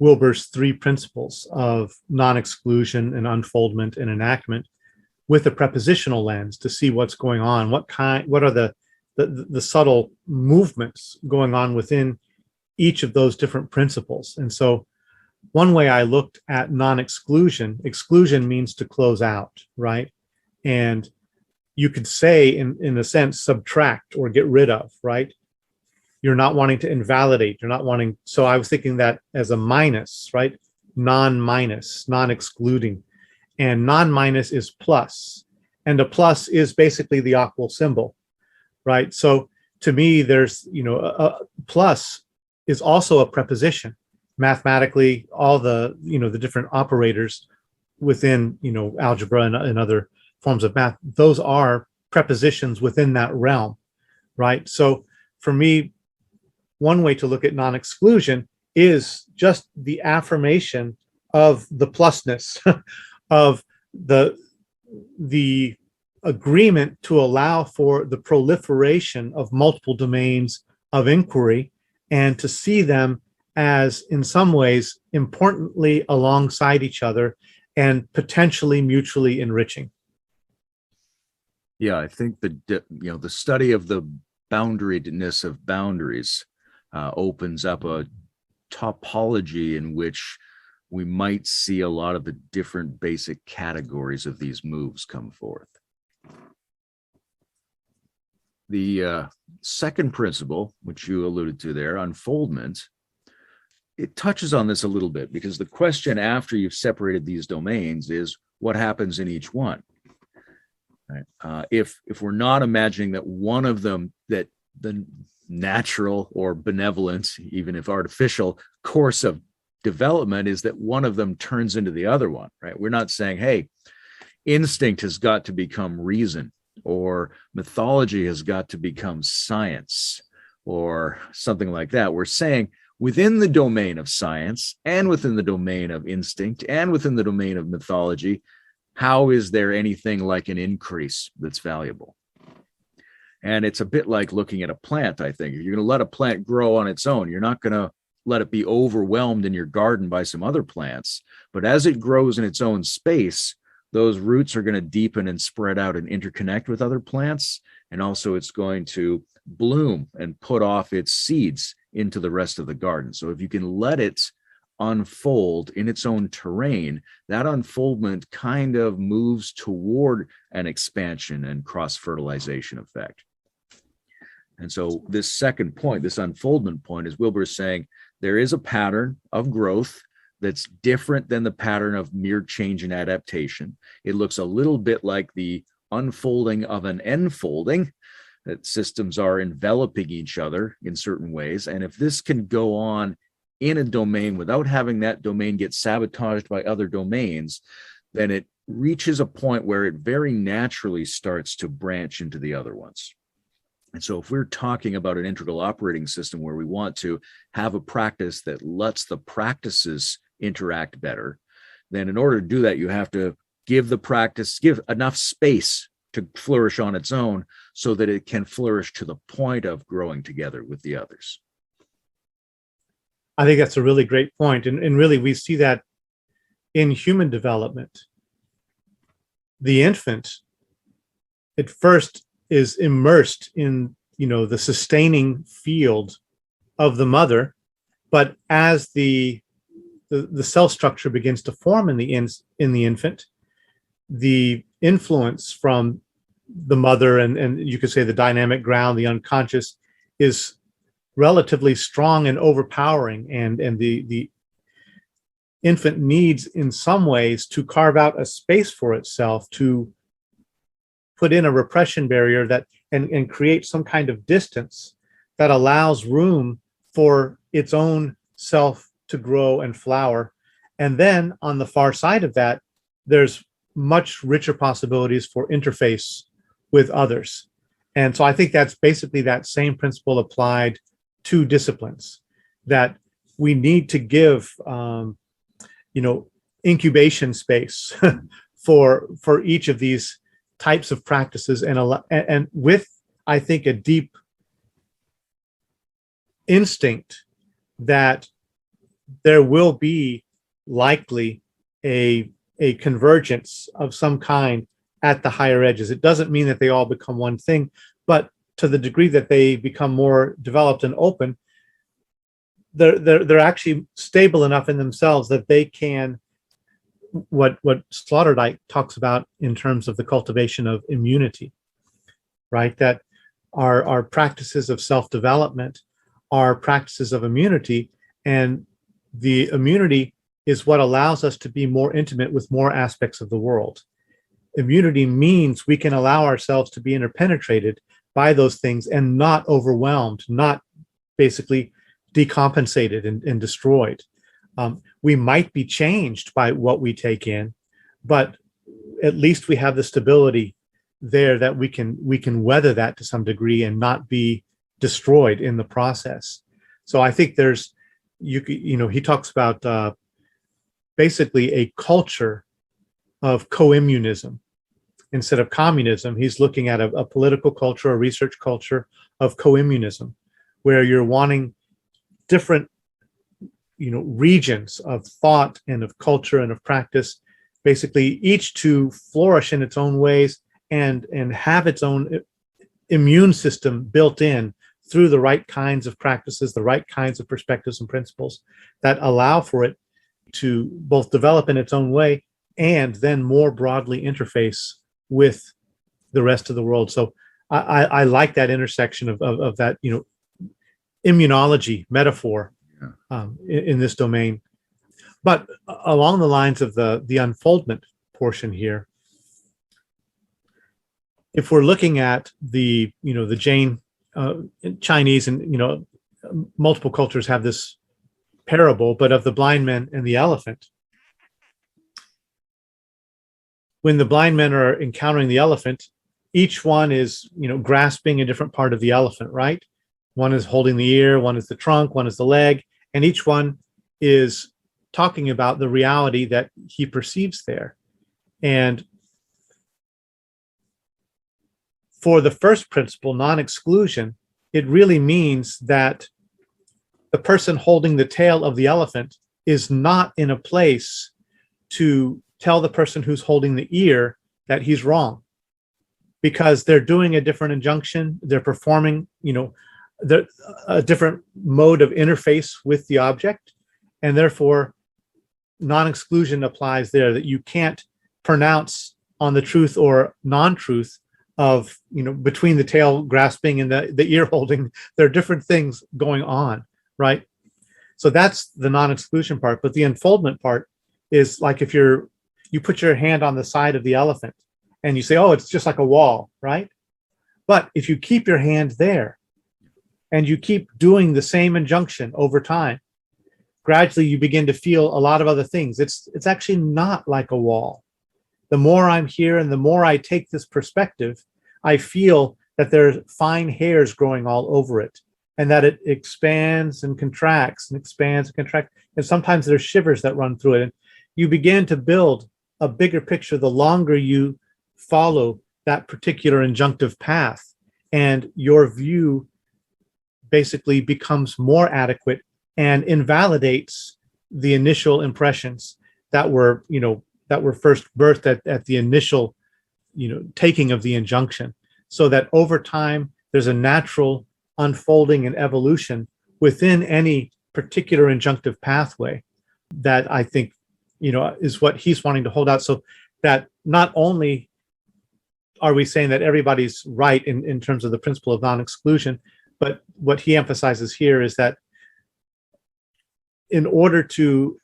Wilber's 3 principles of non-exclusion and unfoldment and enactment with a prepositional lens to see what's going on, what are the subtle movements going on within each of those different principles. And so one way I looked at non-exclusion, exclusion means to close out, right? And you could say in a sense, subtract or get rid of, right? You're not wanting to invalidate, you're not wanting, so I was thinking that as a minus, right? Non-minus, non-excluding. And non-minus is plus. And a plus is basically the octal symbol, right? So to me, there's, a plus is also a preposition. Mathematically, all the, the different operators within, algebra and other forms of math, those are prepositions within that realm, right? So for me, one way to look at non-exclusion is just the affirmation of the plusness of the agreement to allow for the proliferation of multiple domains of inquiry and to see them as, in some ways, importantly alongside each other and potentially mutually enriching. Yeah, I think the study of the boundaryness of boundaries opens up a topology in which we might see a lot of the different basic categories of these moves come forth. The second principle, which you alluded to there, unfoldment, it touches on this a little bit, because the question after you've separated these domains is what happens in each one. Right? If we're not imagining that one of them, that the natural or benevolent, even if artificial, course of development is that one of them turns into the other one, right? We're not saying, hey, instinct has got to become reason, or mythology has got to become science, or something like that. We're saying within the domain of science and within the domain of instinct and within the domain of mythology, how is there anything like an increase that's valuable? And it's a bit like looking at a plant, I think. If you're going to let a plant grow on its own, you're not going to let it be overwhelmed in your garden by some other plants. But as it grows in its own space, those roots are going to deepen and spread out and interconnect with other plants. And also it's going to bloom and put off its seeds into the rest of the garden. So if you can let it unfold in its own terrain, that unfoldment kind of moves toward an expansion and cross-fertilization effect. And so this second point, this unfoldment point, is Wilber is saying there is a pattern of growth that's different than the pattern of mere change and adaptation. It looks a little bit like the unfolding of an enfolding, that systems are enveloping each other in certain ways. And if this can go on in a domain without having that domain get sabotaged by other domains, then it reaches a point where it very naturally starts to branch into the other ones. And so if we're talking about an integral operating system where we want to have a practice that lets the practices interact better, then in order to do that, you have to give the practice, give enough space to flourish on its own so that it can flourish to the point of growing together with the others. I think that's a really great point. And really, we see that in human development. The infant, at first, is immersed in, the sustaining field of the mother, but as the cell structure begins to form in the infant, the influence from the mother and you could say the dynamic ground, the unconscious, is relatively strong and overpowering, and the infant needs in some ways to carve out a space for itself, to put in a repression barrier that and create some kind of distance that allows room for its own self to grow and flower. And then on the far side of that, there's much richer possibilities for interface with others. And so I think that's basically that same principle applied to disciplines, that we need to give incubation space for each of these types of practices, and with, I think, a deep instinct that there will be likely a convergence of some kind at the higher edges. It doesn't mean that they all become one thing, but to the degree that they become more developed and open, they're actually stable enough in themselves that they can, what Sloterdijk talks about in terms of the cultivation of immunity, right? That our practices of self-development are practices of immunity, and the immunity is what allows us to be more intimate with more aspects of the world. Immunity means we can allow ourselves to be interpenetrated by those things and not overwhelmed, not basically decompensated and destroyed. We might be changed by what we take in, but at least we have the stability there that we can weather that to some degree and not be destroyed in the process. So I think there's, he talks about basically a culture of co-immunism instead of communism. He's looking at a political culture, a research culture of co-immunism, where you're wanting different regions of thought and of culture and of practice, basically each to flourish in its own ways and have its own immune system built in through the right kinds of practices, the right kinds of perspectives and principles that allow for it to both develop in its own way and then more broadly interface with the rest of the world. So I like that intersection of that, immunology metaphor in this domain. But along the lines of the unfoldment portion here, if we're looking at the, the Jain, Chinese, and, multiple cultures have this parable, but of the blind men and the elephant. When the blind men are encountering the elephant, each one is, grasping a different part of the elephant, right? One is holding the ear, one is the trunk, one is the leg, and each one is talking about the reality that he perceives there. And for the first principle, non-exclusion, it really means that the person holding the tail of the elephant is not in a place to tell the person who's holding the ear that he's wrong, because they're doing a different injunction. They're performing, a different mode of interface with the object, and therefore non-exclusion applies there, that you can't pronounce on the truth or non-truth of, between the tail grasping and the ear holding. There are different things going on, right? So that's the non-exclusion part. But the unfoldment part is like if you put your hand on the side of the elephant and you say, oh, it's just like a wall, right? But if you keep your hand there and you keep doing the same injunction over time, gradually you begin to feel a lot of other things. It's actually not like a wall. The more I'm here and the more I take this perspective, I feel that there's fine hairs growing all over it, and that it expands and contracts and expands and contracts. And sometimes there's shivers that run through it. And you begin to build a bigger picture the longer you follow that particular injunctive path, and your view basically becomes more adequate and invalidates the initial impressions that were first birthed at the initial, taking of the injunction, so that over time there's a natural unfolding and evolution within any particular injunctive pathway that I think, is what he's wanting to hold out. So that not only are we saying that everybody's right in terms of the principle of non-exclusion, but what he emphasizes here is that in order to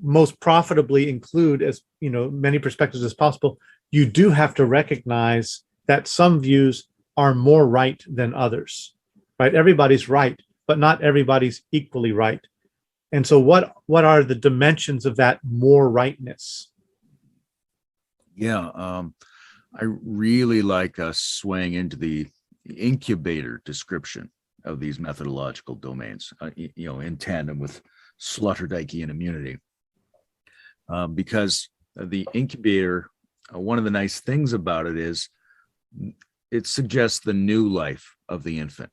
most profitably include as many perspectives as possible, you do have to recognize that some views are more right than others, right? Everybody's right, but not everybody's equally right. And so what are the dimensions of that more rightness? Yeah, I really like us swaying into the incubator description of these methodological domains, in tandem with Sloterdijkian immunity. Because the incubator, one of the nice things about it is it suggests the new life of the infant,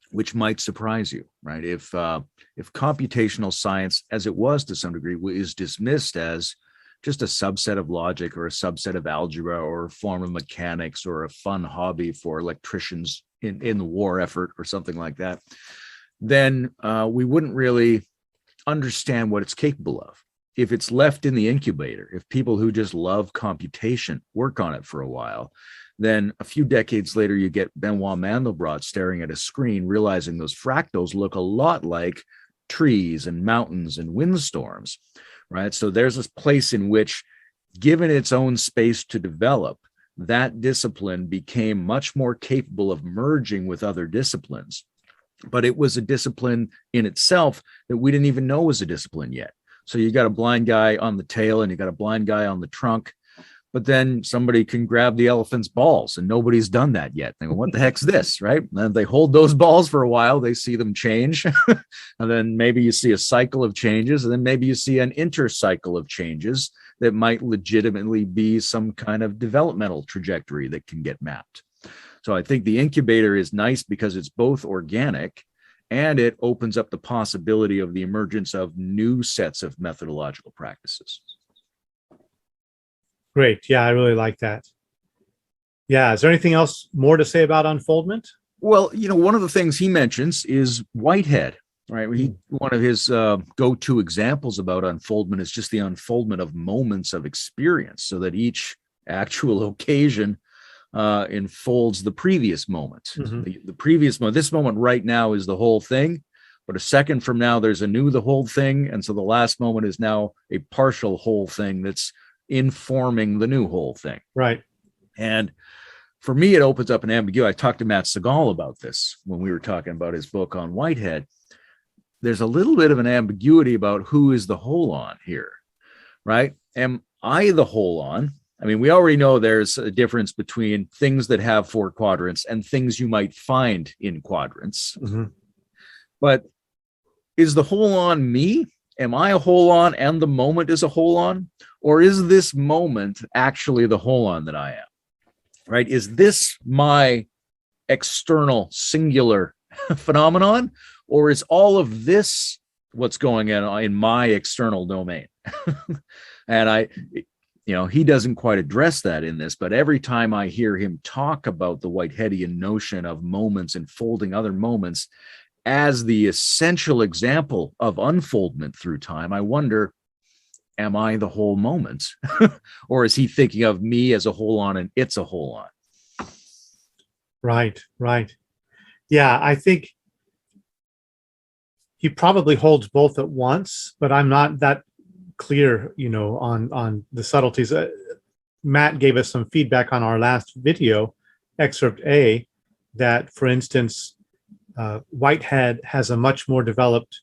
which might surprise you, right? If computational science, as it was to some degree, is dismissed as just a subset of logic or a subset of algebra or a form of mechanics or a fun hobby for electricians in the war effort or something like that, then we wouldn't really understand what it's capable of. If it's left in the incubator, if people who just love computation work on it for a while, then a few decades later, you get Benoit Mandelbrot staring at a screen, realizing those fractals look a lot like trees and mountains and windstorms, right? So there's this place in which, given its own space to develop, that discipline became much more capable of merging with other disciplines. But it was a discipline in itself that we didn't even know was a discipline yet. So you got a blind guy on the tail and you got a blind guy on the trunk, but then somebody can grab the elephant's balls and nobody's done that yet. They go, what the heck's this, right? And then they hold those balls for a while, they see them change. And then maybe you see a cycle of changes, and then maybe you see an intercycle of changes that might legitimately be some kind of developmental trajectory that can get mapped. So I think the incubator is nice because it's both organic and it opens up the possibility of the emergence of new sets of methodological practices. Great. Yeah, I really like that. Yeah. Is there anything else more to say about unfoldment? Well, one of the things he mentions is Whitehead, right? One of his go-to examples about unfoldment is just the unfoldment of moments of experience, so that each actual occasion enfolds the previous moment. Mm-hmm. The previous moment, this moment right now is the whole thing, but a second from now, there's a new the whole thing. And so the last moment is now a partial whole thing that's informing the new whole thing. Right. And for me, it opens up an ambiguity. I talked to Matt Segal about this when we were talking about his book on Whitehead. There's a little bit of an ambiguity about who is the holon here, right? Am I the holon? I mean, we already know there's a difference between things that have 4 quadrants and things you might find in quadrants. Mm-hmm. But is the holon me? Am I a holon and the moment is a holon? Or is this moment actually the holon that I am? Right? Is this my external singular phenomenon? Or is all of this what's going on in my external domain? And he doesn't quite address that in this, but every time I hear him talk about the Whiteheadian notion of moments enfolding other moments as the essential example of unfoldment through time, I wonder, am I the whole moment? Or is he thinking of me as a holon and it's a holon? Right. Yeah, I think he probably holds both at once, but I'm not that clear, on the subtleties. Matt gave us some feedback on our last video, excerpt A, that, for instance, Whitehead has a much more developed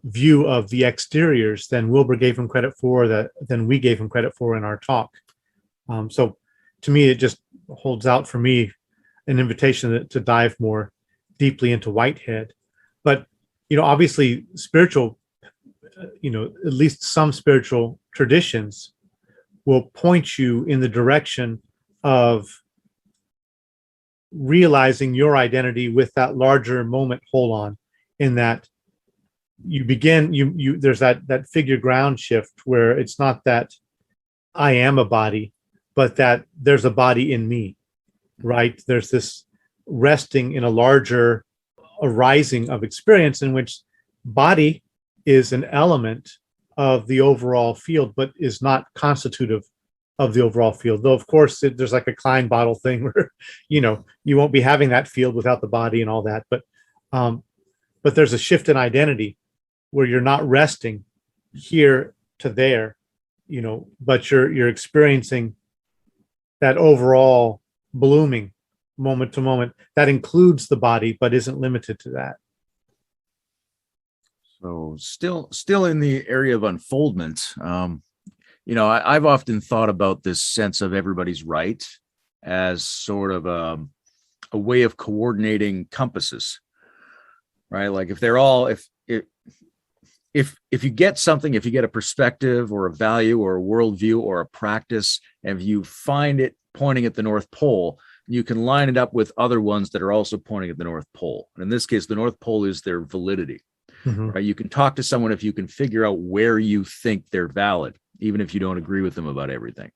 view of the exteriors than Wilber gave him credit for, than we gave him credit for in our talk. So to me, it just holds out for me an invitation to dive more deeply into Whitehead. But, obviously spiritual, at least some spiritual traditions will point you in the direction of realizing your identity with that larger moment holon, in that you begin, there's that figure ground shift where it's not that I am a body, but that there's a body in me, right? There's this resting in a larger arising of experience in which body is an element of the overall field, but is not constitutive of the overall field. Though, of course, there's like a Klein bottle thing where, you won't be having that field without the body and all that. But there's a shift in identity where you're not resting here to there, but you're experiencing that overall blooming moment to moment that includes the body, but isn't limited to that. So still in the area of unfoldment, I've often thought about this sense of everybody's right as sort of a way of coordinating compasses, right? Like if you get something, if you get a perspective or a value or a worldview or a practice, and if you find it pointing at the North Pole, you can line it up with other ones that are also pointing at the North Pole. And in this case, the North Pole is their validity. Mm-hmm. Right? You can talk to someone if you can figure out where you think they're valid, even if you don't agree with them about everything.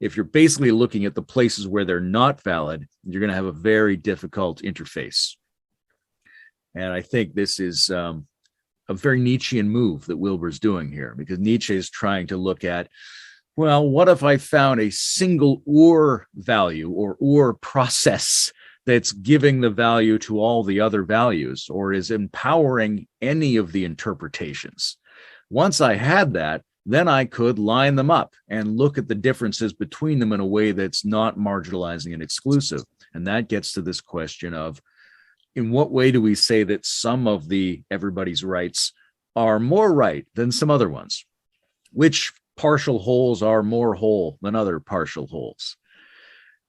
If you're basically looking at the places where they're not valid, you're going to have a very difficult interface. And I think this is a very Nietzschean move that Wilber's doing here, because Nietzsche is trying to look at, well, what if I found a single or value or process that's giving the value to all the other values, or is empowering any of the interpretations? Once I had that, then I could line them up and look at the differences between them in a way that's not marginalizing and exclusive. And that gets to this question of, in what way do we say that some of the everybody's rights are more right than some other ones? Which partial wholes are more whole than other partial wholes?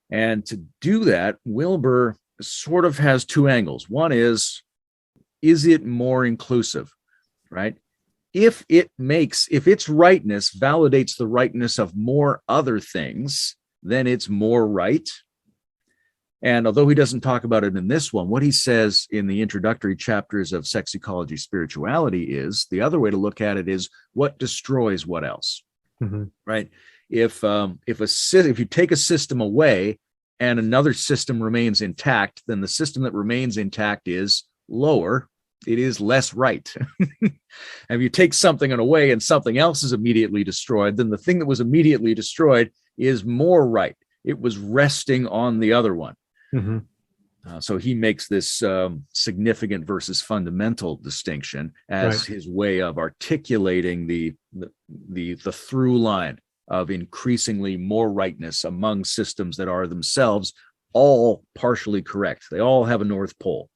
And to do that, Wilber sort of has 2 angles. One is it more inclusive, right? If its rightness validates the rightness of more other things, then it's more right. And although he doesn't talk about it in this one, what he says in the introductory chapters of Sex Ecology Spirituality is, the other way to look at it is, what destroys what else, Mm-hmm. right? If you take a system away and another system remains intact, then the system that remains intact is lower. It is less right. And if you take something away and something else is immediately destroyed, then the thing that was immediately destroyed is more right. It was resting on the other one. Mm-hmm. So he makes this significant versus fundamental distinction as his way of articulating the through line of increasingly more rightness among systems that are themselves all partially correct. They all have a North Pole.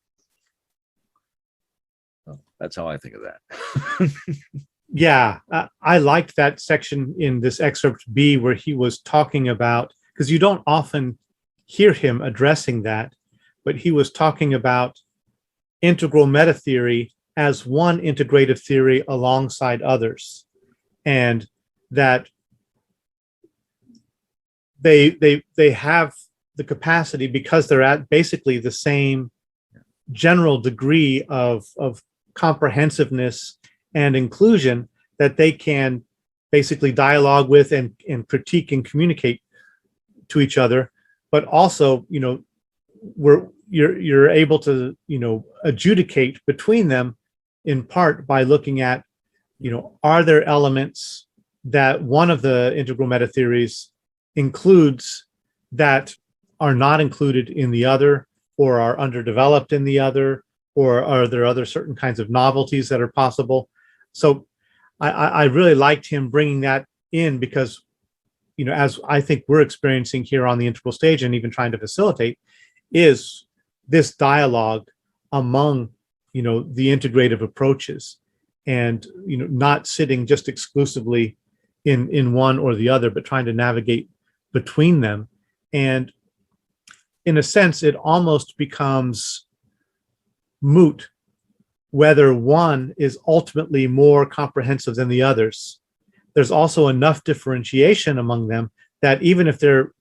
So that's how I think of that. Yeah, I liked that section in this excerpt B where he was talking about, because you don't often hear him addressing that, but he was talking about integral meta theory as one integrative theory alongside others, and that they have the capacity, because they're at basically the same general degree of comprehensiveness and inclusion, that they can basically dialogue with and critique and communicate to each other. But also, you're able to, adjudicate between them in part by looking at, are there elements that one of the integral meta theories includes that are not included in the other, or are underdeveloped in the other, or are there other certain kinds of novelties that are possible? So I really liked him bringing that in, because, as I think we're experiencing here on the integral stage and even trying to facilitate, is this dialogue among, the integrative approaches, and, not sitting just exclusively in one or the other, but trying to navigate between them. And in a sense, it almost becomes moot whether one is ultimately more comprehensive than the others. There's also enough differentiation among them that even if they're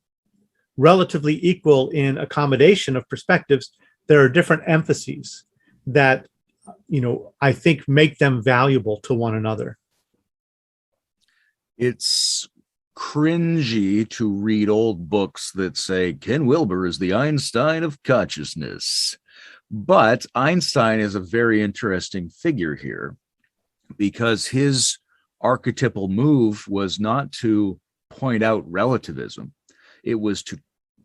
relatively equal in accommodation of perspectives, there are different emphases that, I think make them valuable to one another. It's cringy to read old books that say Ken Wilber is the Einstein of consciousness. But Einstein is a very interesting figure here, because his archetypal move was not to point out relativism. It was to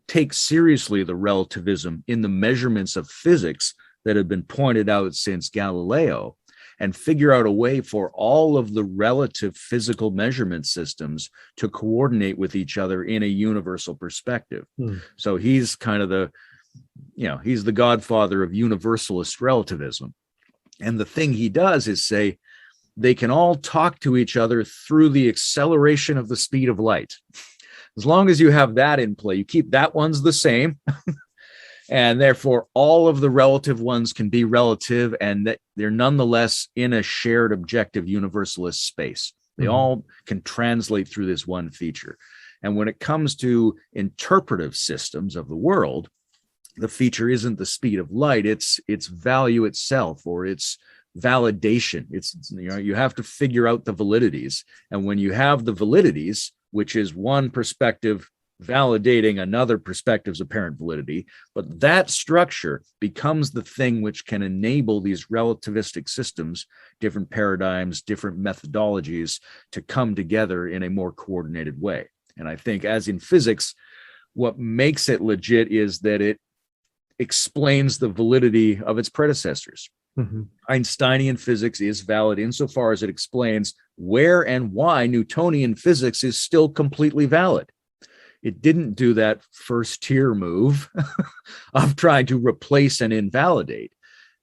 take seriously the relativism in the measurements of physics that have been pointed out since Galileo, and figure out a way for all of the relative physical measurement systems to coordinate with each other in a universal perspective. So he's kind of he's the godfather of universalist relativism. And the thing he does is say they can all talk to each other through the acceleration of the speed of light. As long as you have that in play, you keep that one's the same. And therefore, all of the relative ones can be relative, and that they're nonetheless in a shared objective universalist space. They all can translate through this one feature. And when it comes to interpretive systems of the world, the feature isn't the speed of light, it's value itself, or its validation. It's, you have to figure out the validities. And when you have the validities, which is one perspective validating another perspective's apparent validity, but that structure becomes the thing which can enable these relativistic systems, different paradigms, different methodologies, to come together in a more coordinated way. And I think, as in physics, what makes it legit is that it explains the validity of its predecessors. Einsteinian physics is valid insofar as it explains where and why Newtonian physics is still completely valid. It didn't do that first tier move of trying to replace and invalidate.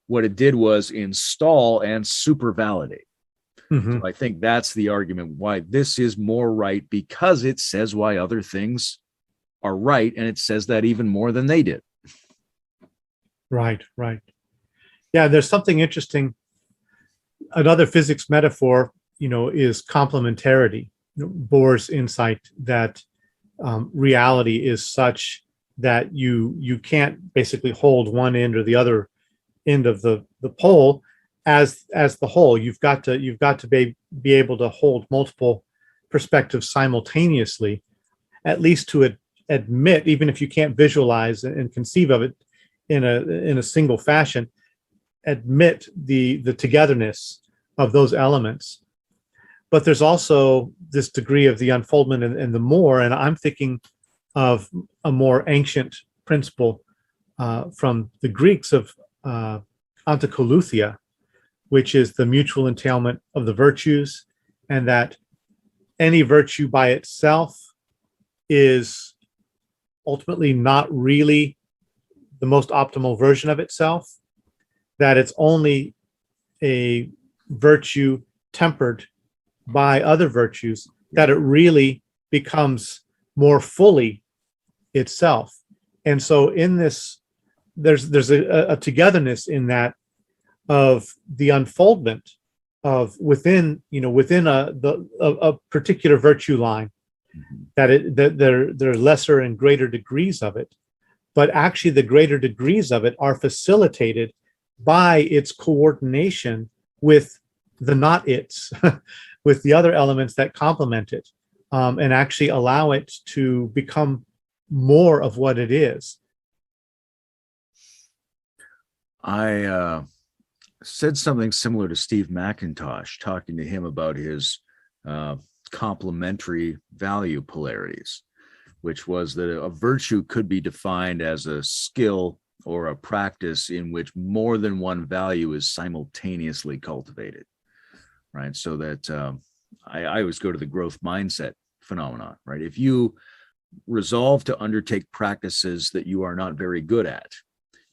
What it did was install and super validate. So I think that's the argument why this is more right, because it says why other things are right, and it says that even more than they did. Right. Yeah, there's something interesting. Another physics metaphor, is complementarity. Bohr's insight that reality is such that you can't basically hold one end or the other end of the pole as the whole. You've got to be able to hold multiple perspectives simultaneously, at least to admit, even if you can't visualize and conceive of it in a single fashion, admit the togetherness of those elements. But there's also this degree of the unfoldment and the more, and I'm thinking of a more ancient principle from the Greeks of antikoluthia, which is the mutual entailment of the virtues, and that any virtue by itself is ultimately not really the most optimal version of itself, that it's only a virtue tempered by other virtues, that it really becomes more fully itself. And so in this, there's a togetherness in that, of the unfoldment of within a particular virtue line, that there are lesser and greater degrees of it, but actually the greater degrees of it are facilitated by its coordination with the not its, with the other elements that complement it, and actually allow it to become more of what it is. I said something similar to Steve McIntosh, talking to him about his complementary value polarities, which was that a virtue could be defined as a skill or a practice in which more than one value is simultaneously cultivated, right? So that I always go to the growth mindset phenomenon, right? If you resolve to undertake practices that you are not very good at,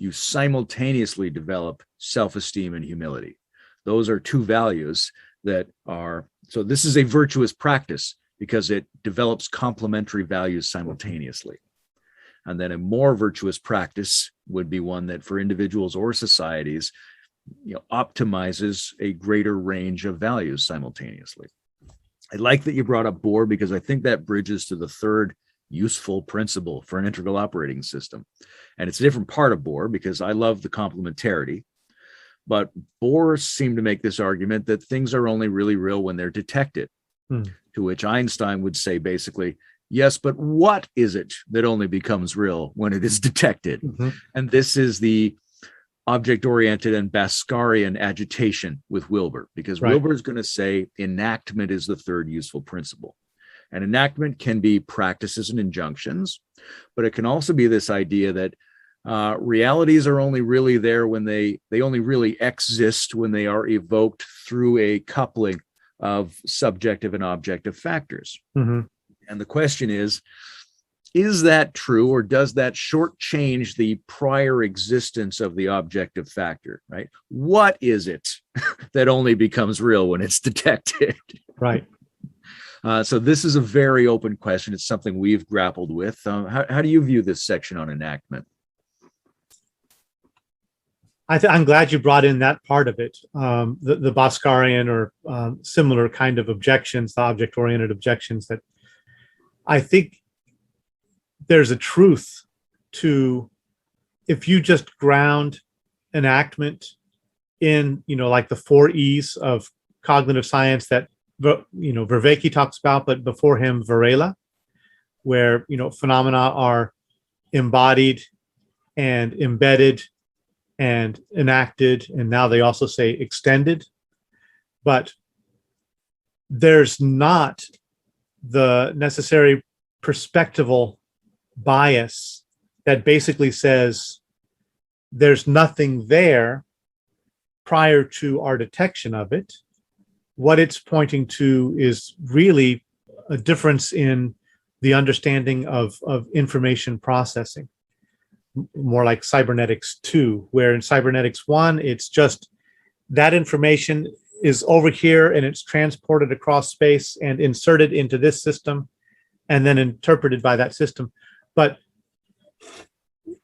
you simultaneously develop self-esteem and humility. Those are two values that are, so this is a virtuous practice because it develops complementary values simultaneously. And then a more virtuous practice would be one that for individuals or societies, optimizes a greater range of values simultaneously. I like that you brought up Bohr, because I think that bridges to the third useful principle for an integral operating system. And it's a different part of Bohr, because I love the complementarity. But Bohr seemed to make this argument that things are only really real when they're detected, to which Einstein would say basically, yes, but what is it that only becomes real when it is detected? And this is the object-oriented and Bhaskarian agitation with Wilber, because Wilber is going to say enactment is the third useful principle. And enactment can be practices and injunctions, but it can also be this idea that realities are only really there when they only really exist when they are evoked through a coupling of subjective and objective factors. And the question is that true, or does that shortchange the prior existence of the objective factor, right? What is it that only becomes real when it's detected? Right. So this is a very open question. It's something we've grappled with. How do you view this section on enactment? I'm glad you brought in that part of it, the Bhaskarian or similar kind of objections, the object-oriented objections, that I think there's a truth to, if you just ground enactment in, like the 4 E's of cognitive science that, Vervaeke talks about, but before him, Varela, where, phenomena are embodied and embedded and enacted, and now they also say extended. But there's not the necessary perspectival bias that basically says there's nothing there prior to our detection of it. What it's pointing to is really a difference in the understanding of information processing, more like cybernetics 2, where in cybernetics 1, it's just that information is over here and it's transported across space and inserted into this system and then interpreted by that system. But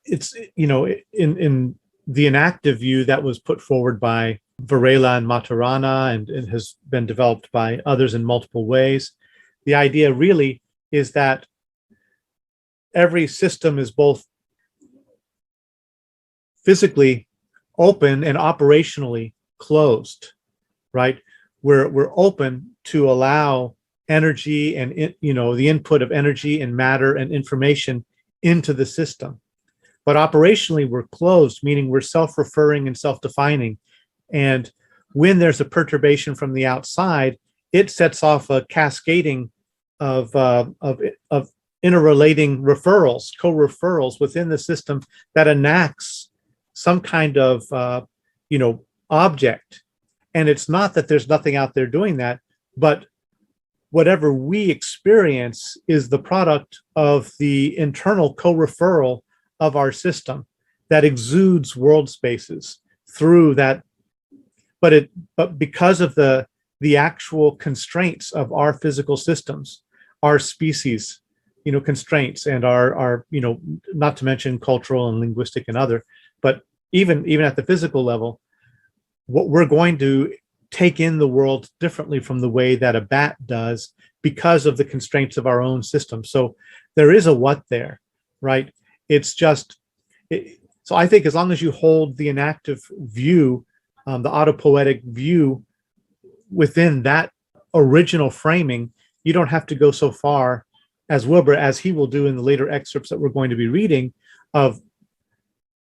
it's, in the enactive view that was put forward by Varela and Maturana, and it has been developed by others in multiple ways, the idea really is that every system is both physically open and operationally closed, right? We're open to allow energy and the input of energy and matter and information into the system. But operationally, we're closed, meaning we're self-referring and self-defining. And when there's a perturbation from the outside, it sets off a cascading of interrelating referrals, co-referrals within the system that enacts some kind of object. And it's not that there's nothing out there doing that, but whatever we experience is the product of the internal co-referral of our system. that exudes world spaces through that, but because of the actual constraints of our physical systems, our species, constraints, and our not to mention cultural and linguistic and other, but even at the physical level, what we're going to take in the world differently from the way that a bat does because of the constraints of our own system. So there is a what there, right? It's just, so I think as long as you hold the enactive view, the autopoetic view within that original framing, you don't have to go so far as Wilbur, as he will do in the later excerpts that we're going to be reading, of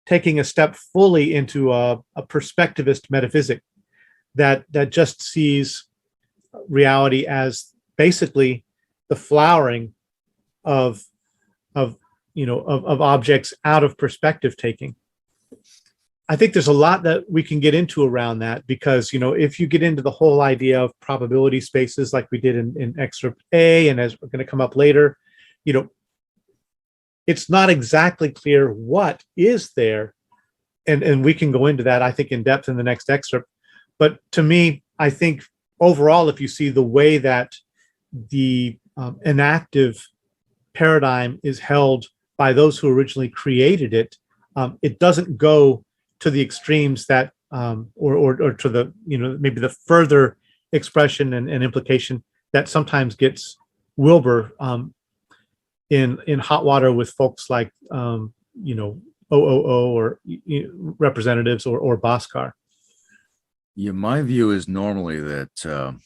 taking a step fully into a perspectivist metaphysic that just sees reality as basically the flowering of objects out of perspective taking. I think there's a lot that we can get into around that, because if you get into the whole idea of probability spaces like we did in excerpt A, and as we're going to come up later, it's not exactly clear what is there, and we can go into that, I think, in depth in the next excerpt. But to me, I think overall, if you see the way that the enactive paradigm is held by those who originally created it, it doesn't go to the extremes that, or to the, maybe the further expression and implication that sometimes gets Wilbur in hot water with folks like, OOO or representatives or Bhaskar. Yeah, my view is normally that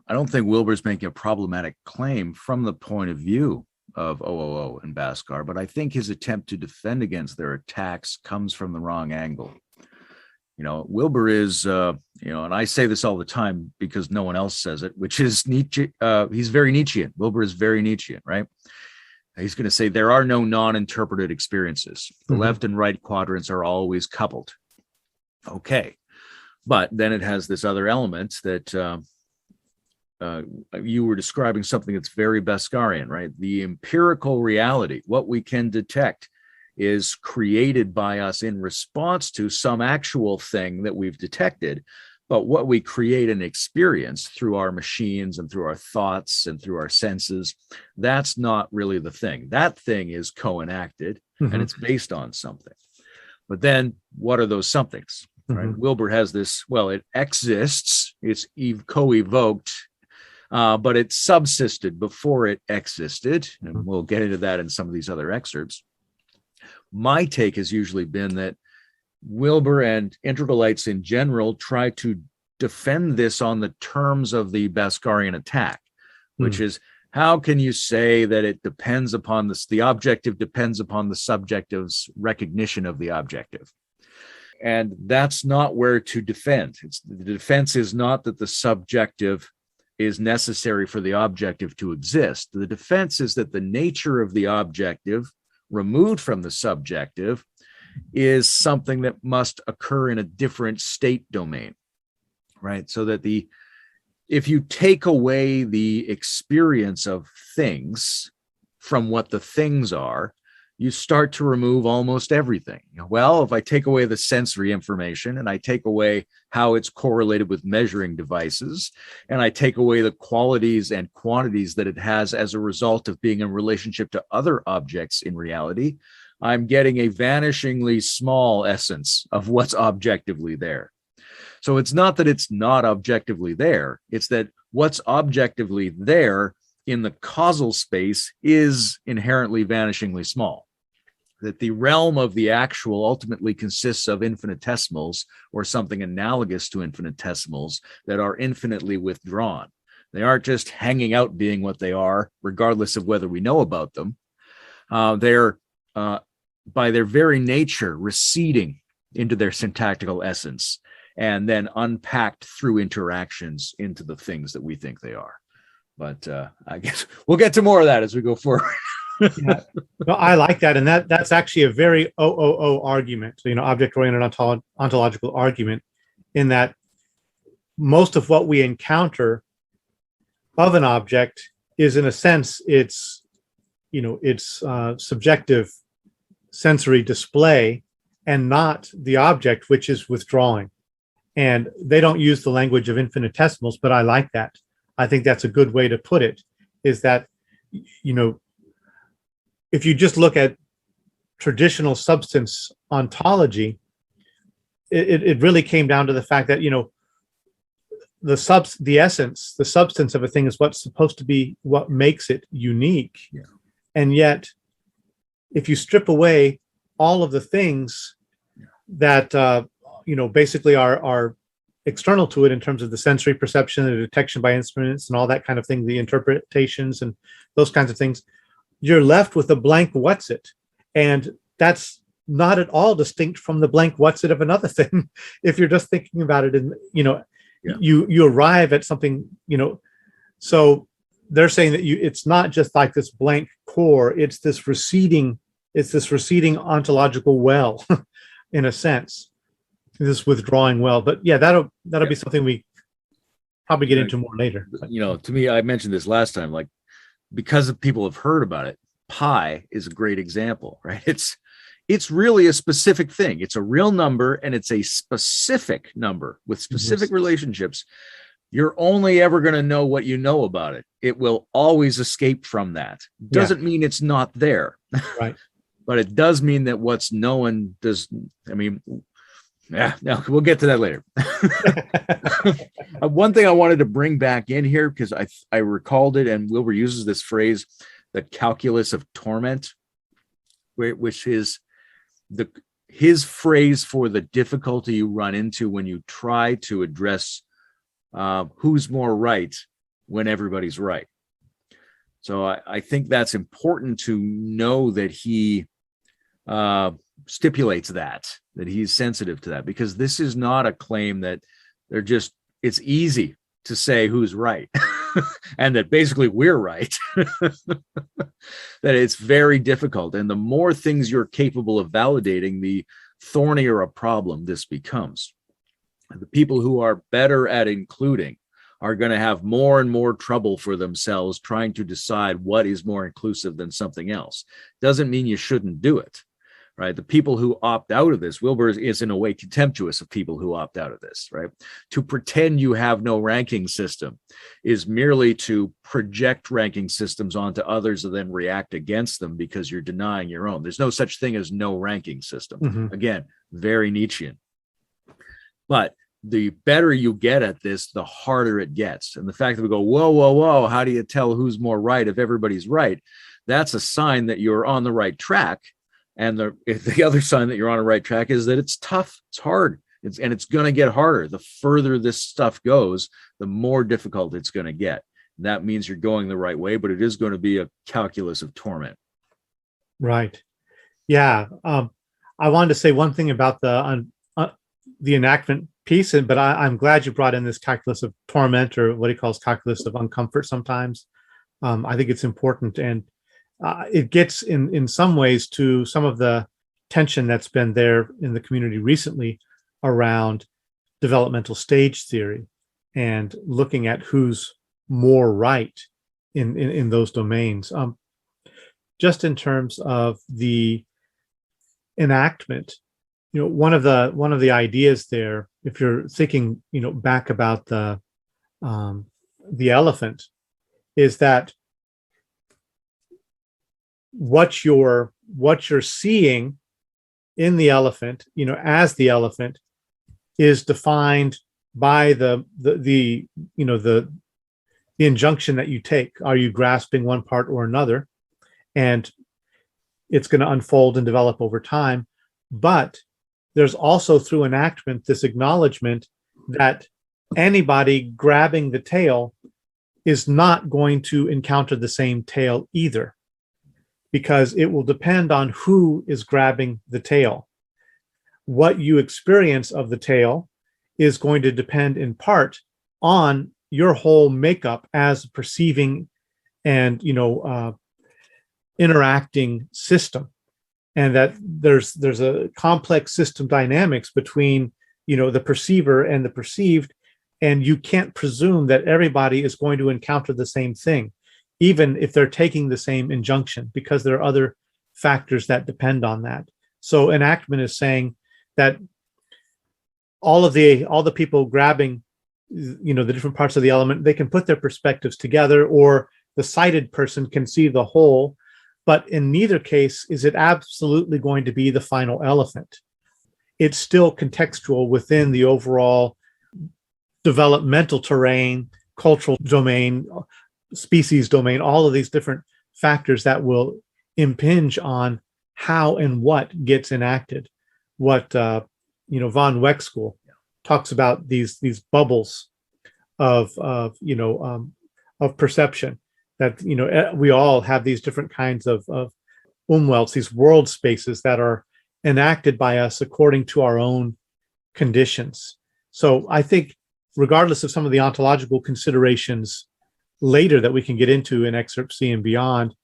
I don't think Wilbur's making a problematic claim from the point of view of OOO and Bhaskar, but I think his attempt to defend against their attacks comes from the wrong angle. Wilbur is, and I say this all the time because no one else says it, which is Nietzsche. He's very Nietzschean. Wilbur is very Nietzschean, right? He's going to say there are no non-interpreted experiences. The left and right quadrants are always coupled. Okay. But then it has this other element that you were describing something that's very Bhaskarian, right? The empirical reality, what we can detect, is created by us in response to some actual thing that we've detected. But what we create and experience through our machines and through our thoughts and through our senses, that's not really the thing. That thing is co-enacted and it's based on something. But then what are those somethings? Right? Wilbur has this, well, it exists, it's co-evoked, but it subsisted before it existed. And we'll get into that in some of these other excerpts. My take has usually been that Wilbur and integralites in general try to defend this on the terms of the Bhaskarian attack, which is, how can you say that it depends upon this, the objective depends upon the subjective's recognition of the objective? And that's not where to defend. The defense is not that the subjective is necessary for the objective to exist. The defense is that the nature of the objective, removed from the subjective, is something that must occur in a different state domain, right? So that if you take away the experience of things from what the things are, you start to remove almost everything. Well, if I take away the sensory information and I take away how it's correlated with measuring devices, and I take away the qualities and quantities that it has as a result of being in relationship to other objects in reality, I'm getting a vanishingly small essence of what's objectively there. So it's not that it's not objectively there, it's that what's objectively there in the causal space is inherently vanishingly small. That the realm of the actual ultimately consists of infinitesimals, or something analogous to infinitesimals, that are infinitely withdrawn. They aren't just hanging out being what they are, regardless of whether we know about them. They're, by their very nature, receding into their syntactical essence, and then unpacked through interactions into the things that we think they are. But I guess we'll get to more of that as we go forward. Yeah. No, I like that, and that's actually a very OOO argument. Object-oriented ontological argument, in that most of what we encounter of an object is, in a sense, its subjective sensory display and not the object, which is withdrawing. And they don't use the language of infinitesimals, but I like that. I think that's a good way to put it, is that, you know, if you just look at traditional substance ontology, it really came down to the fact that, you know, the essence, the substance of a thing is what's supposed to be what makes it unique. Yeah. And yet, if you strip away all of the things that you know, basically are external to it in terms of the sensory perception, the detection by instruments, and all that kind of thing, the interpretations and those kinds of things, you're left with a blank what's it, and that's not at all distinct from the blank what's it of another thing. If you're just thinking about it, and you know, you arrive at something, you know. So they're saying that it's not just like this blank core; it's this receding ontological well, in a sense, this withdrawing well. But yeah, that'll be something we probably get into more later. You know, to me, I mentioned this last time, like, because people have heard about it, pi is a great example, right? It's really a specific thing. It's a real number, and it's a specific number with specific relationships. You're only ever going to know what you know about it. It will always escape from that. Doesn't mean it's not there. Right. But it does mean that what's known does, I mean, yeah, no, we'll get to that later. One thing I wanted to bring back in here, because I recalled it, and Wilber uses this phrase, the calculus of torment, which is his phrase for the difficulty you run into when you try to address who's more right when everybody's right. So I think that's important to know, that he stipulates that he's sensitive to that, because this is not a claim that it's easy to say who's right and that basically we're right. That it's very difficult. And the more things you're capable of validating, the thornier a problem this becomes. The people who are better at including are going to have more and more trouble for themselves trying to decide what is more inclusive than something else. Doesn't mean you shouldn't do it, right? The people who opt out of this, Wilber is in a way contemptuous of people who opt out of this, right? To pretend you have no ranking system is merely to project ranking systems onto others and then react against them because you're denying your own. There's no such thing as no ranking system. Mm-hmm. Again, very Nietzschean. But the better you get at this, the harder it gets. And the fact that we go, whoa, how do you tell who's more right if everybody's right? That's a sign that you're on the right track. And the other sign that you're on the right track is that it's tough, it's hard, and it's going to get harder. The further this stuff goes, the more difficult it's going to get. And that means you're going the right way, but it is going to be a calculus of torment. Right. Yeah. I wanted to say one thing about the enactment piece, but I'm glad you brought in this calculus of torment, or what he calls calculus of uncomfort sometimes. I think it's important, and it gets in some ways to some of the tension that's been there in the community recently around developmental stage theory and looking at who's more right in those domains. Just in terms of the enactment, you know, one of the ideas there, if you're thinking, you know, back about the elephant, is that what you're seeing in the elephant, you know, as the elephant, is defined by the injunction that you take. Are you grasping one part or another? And it's going to unfold and develop over time. But there's also, through enactment, this acknowledgement that anybody grabbing the tail is not going to encounter the same tail either, because it will depend on who is grabbing the tail. What you experience of the tail is going to depend in part on your whole makeup as a perceiving and, you know, interacting system. And that there's a complex system dynamics between, you know, the perceiver and the perceived, and you can't presume that everybody is going to encounter the same thing, even if they're taking the same injunction, because there are other factors that depend on that. So enactment is saying that all the people grabbing, the different parts of the element, they can put their perspectives together, or the sighted person can see the whole. But in neither case is it absolutely going to be the final elephant. It's still contextual within the overall developmental terrain, cultural domain, species domain, all of these different factors that will impinge on how and what gets enacted. What von Wexkull talks about, these bubbles of perception, that we all have these different kinds of umwelts, these world spaces that are enacted by us according to our own conditions. So I think, regardless of some of the ontological considerations later that we can get into in excerpt C and beyond,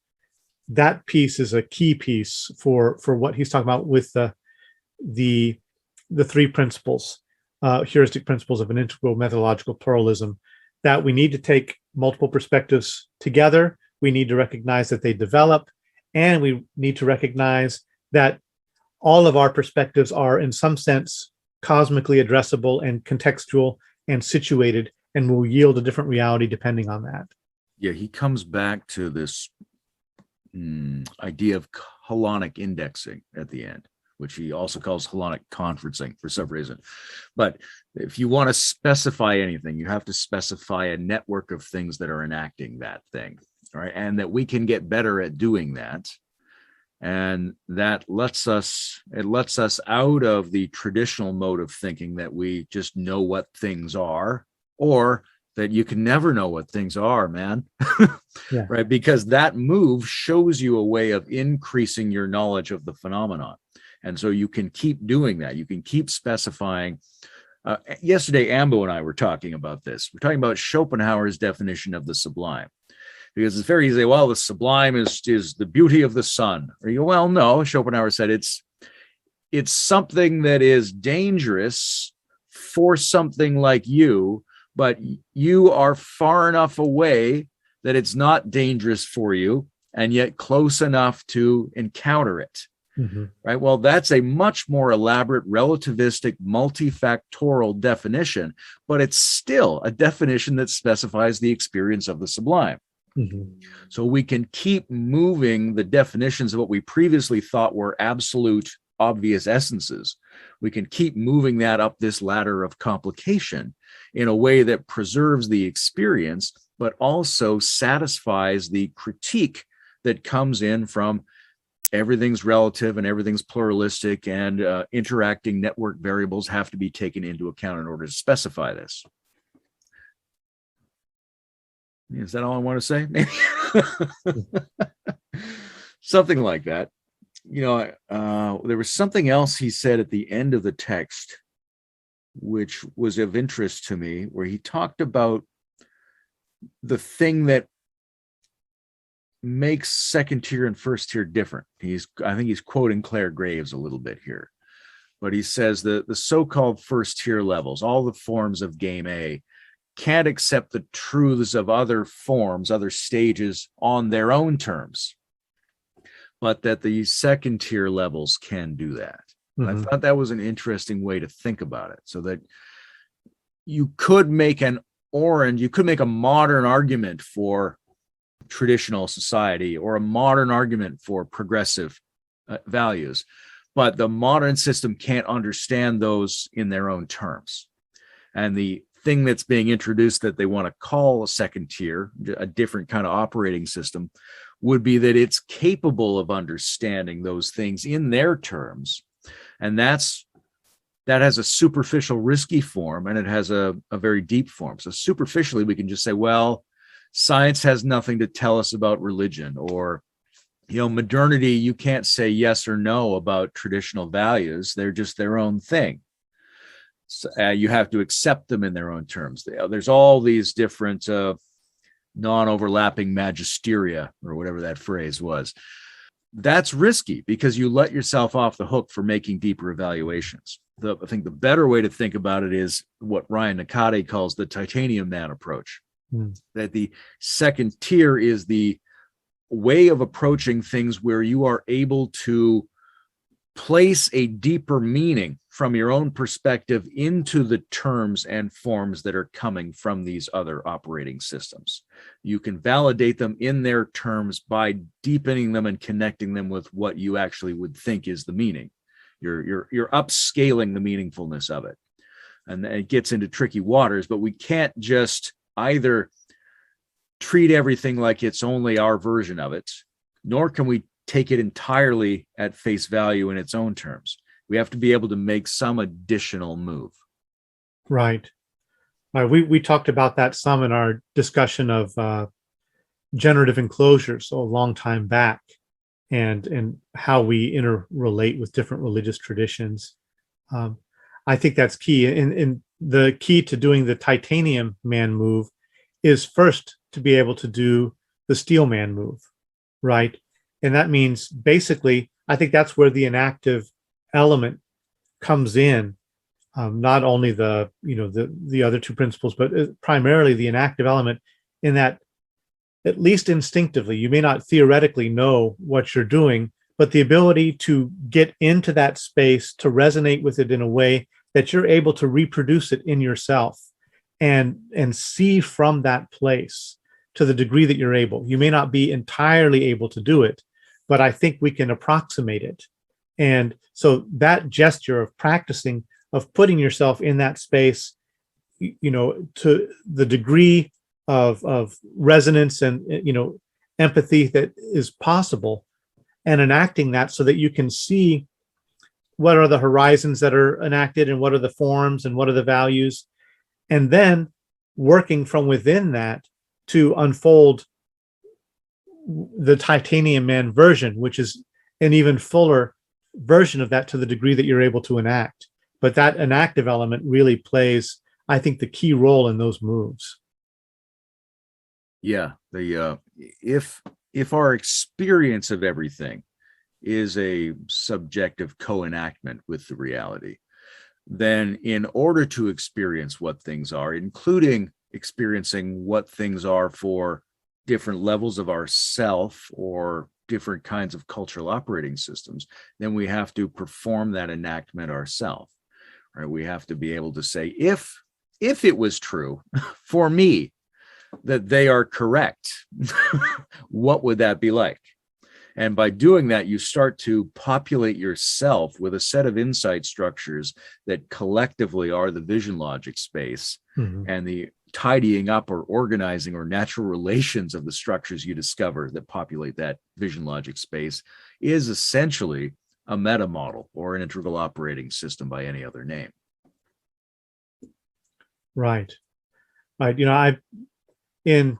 that piece is a key piece for what he's talking about with the three principles, heuristic principles of an integral methodological pluralism, that we need to take multiple perspectives together. We need to recognize that they develop, and we need to recognize that all of our perspectives are, in some sense, cosmically addressable and contextual and situated, and will yield a different reality depending on that. Yeah, he comes back to this idea of holonic indexing at the end, which he also calls holonic conferencing for some reason. But if you want to specify anything, you have to specify a network of things that are enacting that thing, right? And that we can get better at doing that. And that lets us out of the traditional mode of thinking that we just know what things are, or that you can never know what things are, man. Yeah. Right? Because that move shows you a way of increasing your knowledge of the phenomenon. And so you can keep doing that. You can keep specifying. Yesterday, Ambo and I were talking about this. We're talking about Schopenhauer's definition of the sublime. Because it's very easy. Well, the sublime is the beauty of the sun. Or you go, well, no, Schopenhauer said it's something that is dangerous for something like you, but you are far enough away that it's not dangerous for you, and yet close enough to encounter it. Mm-hmm. Right? Well, that's a much more elaborate, relativistic, multifactorial definition, but it's still a definition that specifies the experience of the sublime. Mm-hmm. So we can keep moving the definitions of what we previously thought were absolute, obvious essences. We can keep moving that up this ladder of complication in a way that preserves the experience, but also satisfies the critique that comes in from everything's relative and everything's pluralistic, and interacting network variables have to be taken into account in order to specify this. Is that all I want to say? Maybe something like that. There was something else he said at the end of the text, which was of interest to me, where he talked about the thing that makes second tier and first tier different. I think he's quoting Claire Graves a little bit here, but he says the so-called first tier levels, all the forms of game A, can't accept the truths of other forms, other stages on their own terms, but that the second tier levels can do that. Mm-hmm. I thought that was an interesting way to think about it, so that you could make a modern argument for traditional society, or a modern argument for progressive values, but the modern system can't understand those in their own terms. And the thing that's being introduced that they want to call a second tier, a different kind of operating system, would be that it's capable of understanding those things in their terms. And that has a superficial risky form, and it has a very deep form. So superficially, we can just say, well, science has nothing to tell us about religion, or, modernity, you can't say yes or no about traditional values. They're just their own thing. So, you have to accept them in their own terms. There's all these different non-overlapping magisteria, or whatever that phrase was. That's risky because you let yourself off the hook for making deeper evaluations. I think the better way to think about it is what Ryan Nakade calls the titanium man approach. That the second tier is the way of approaching things where you are able to place a deeper meaning from your own perspective into the terms and forms that are coming from these other operating systems. You can validate them in their terms by deepening them and connecting them with what you actually would think is the meaning. You're upscaling the meaningfulness of it. And it gets into tricky waters, but we can't just either treat everything like it's only our version of it, nor can we take it entirely at face value in its own terms. We have to be able to make some additional move. Right. We talked about that some in our discussion of generative enclosures a long time back, and how we interrelate with different religious traditions. I think that's key. And the key to doing the titanium man move is first to be able to do the steel man move, right? And that means basically, I think that's where the inactive element comes in. Not only the other two principles, but primarily the inactive element, in that at least instinctively, you may not theoretically know what you're doing, but the ability to get into that space, to resonate with it in a way that you're able to reproduce it in yourself and see from that place to the degree that you're able. You may not be entirely able to do it, but I think we can approximate it. And so that gesture of practicing, of putting yourself in that space, to the degree of resonance and empathy that is possible, and enacting that so that you can see what are the horizons that are enacted and what are the forms and what are the values, and then working from within that to unfold the titanium man version, which is an even fuller version of that to the degree that you're able to enact. But that enactive element really plays, I think, the key role in those moves. Yeah, if our experience of everything is a subjective co-enactment with the reality, then in order to experience what things are, including experiencing what things are for different levels of ourself or different kinds of cultural operating systems, then we have to perform that enactment ourselves, right? We have to be able to say, if it was true for me that they are correct, what would that be like? And by doing that, you start to populate yourself with a set of insight structures that collectively are the vision logic space. Mm-hmm. And the tidying up or organizing or natural relations of the structures you discover that populate that vision logic space is essentially a meta model or an integral operating system by any other name. Right. I've in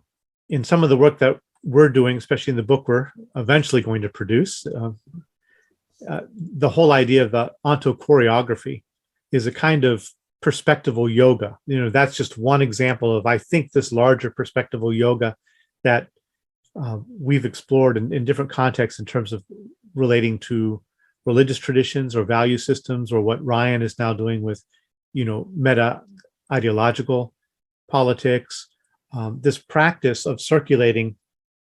some of the work that we're doing, especially in the book we're eventually going to produce, the whole idea of the ontochoreography is a kind of perspectival yoga. That's just one example of, I think, this larger perspectival yoga that we've explored in different contexts in terms of relating to religious traditions or value systems, or what Ryan is now doing with, meta ideological politics. This practice of circulating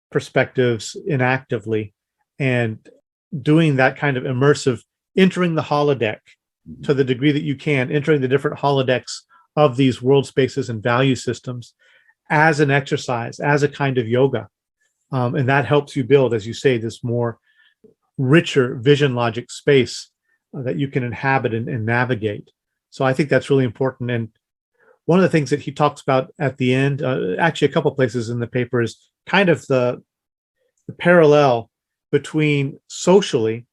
perspectives inactively and doing that kind of immersive, entering the holodeck to the degree that you can, entering the different holodecks of these world spaces and value systems as an exercise, as a kind of yoga. And that helps you build, as you say, this more richer vision logic space that you can inhabit and navigate. So I think that's really important. And one of the things that he talks about at the end, actually a couple places in the paper, is kind of the parallel between socially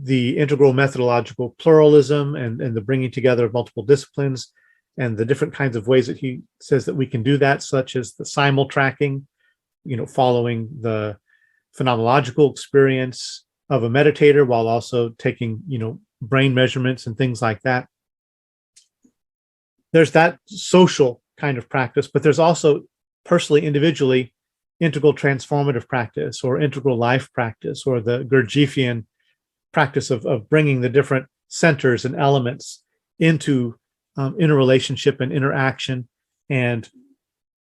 the integral methodological pluralism and the bringing together of multiple disciplines, and the different kinds of ways that he says that we can do that, such as the simul-tracking, following the phenomenological experience of a meditator while also taking, brain measurements and things like that. There's that social kind of practice, but there's also personally, individually, integral transformative practice or integral life practice, or the Gurdjieffian practice of bringing the different centers and elements into interrelationship and interaction, and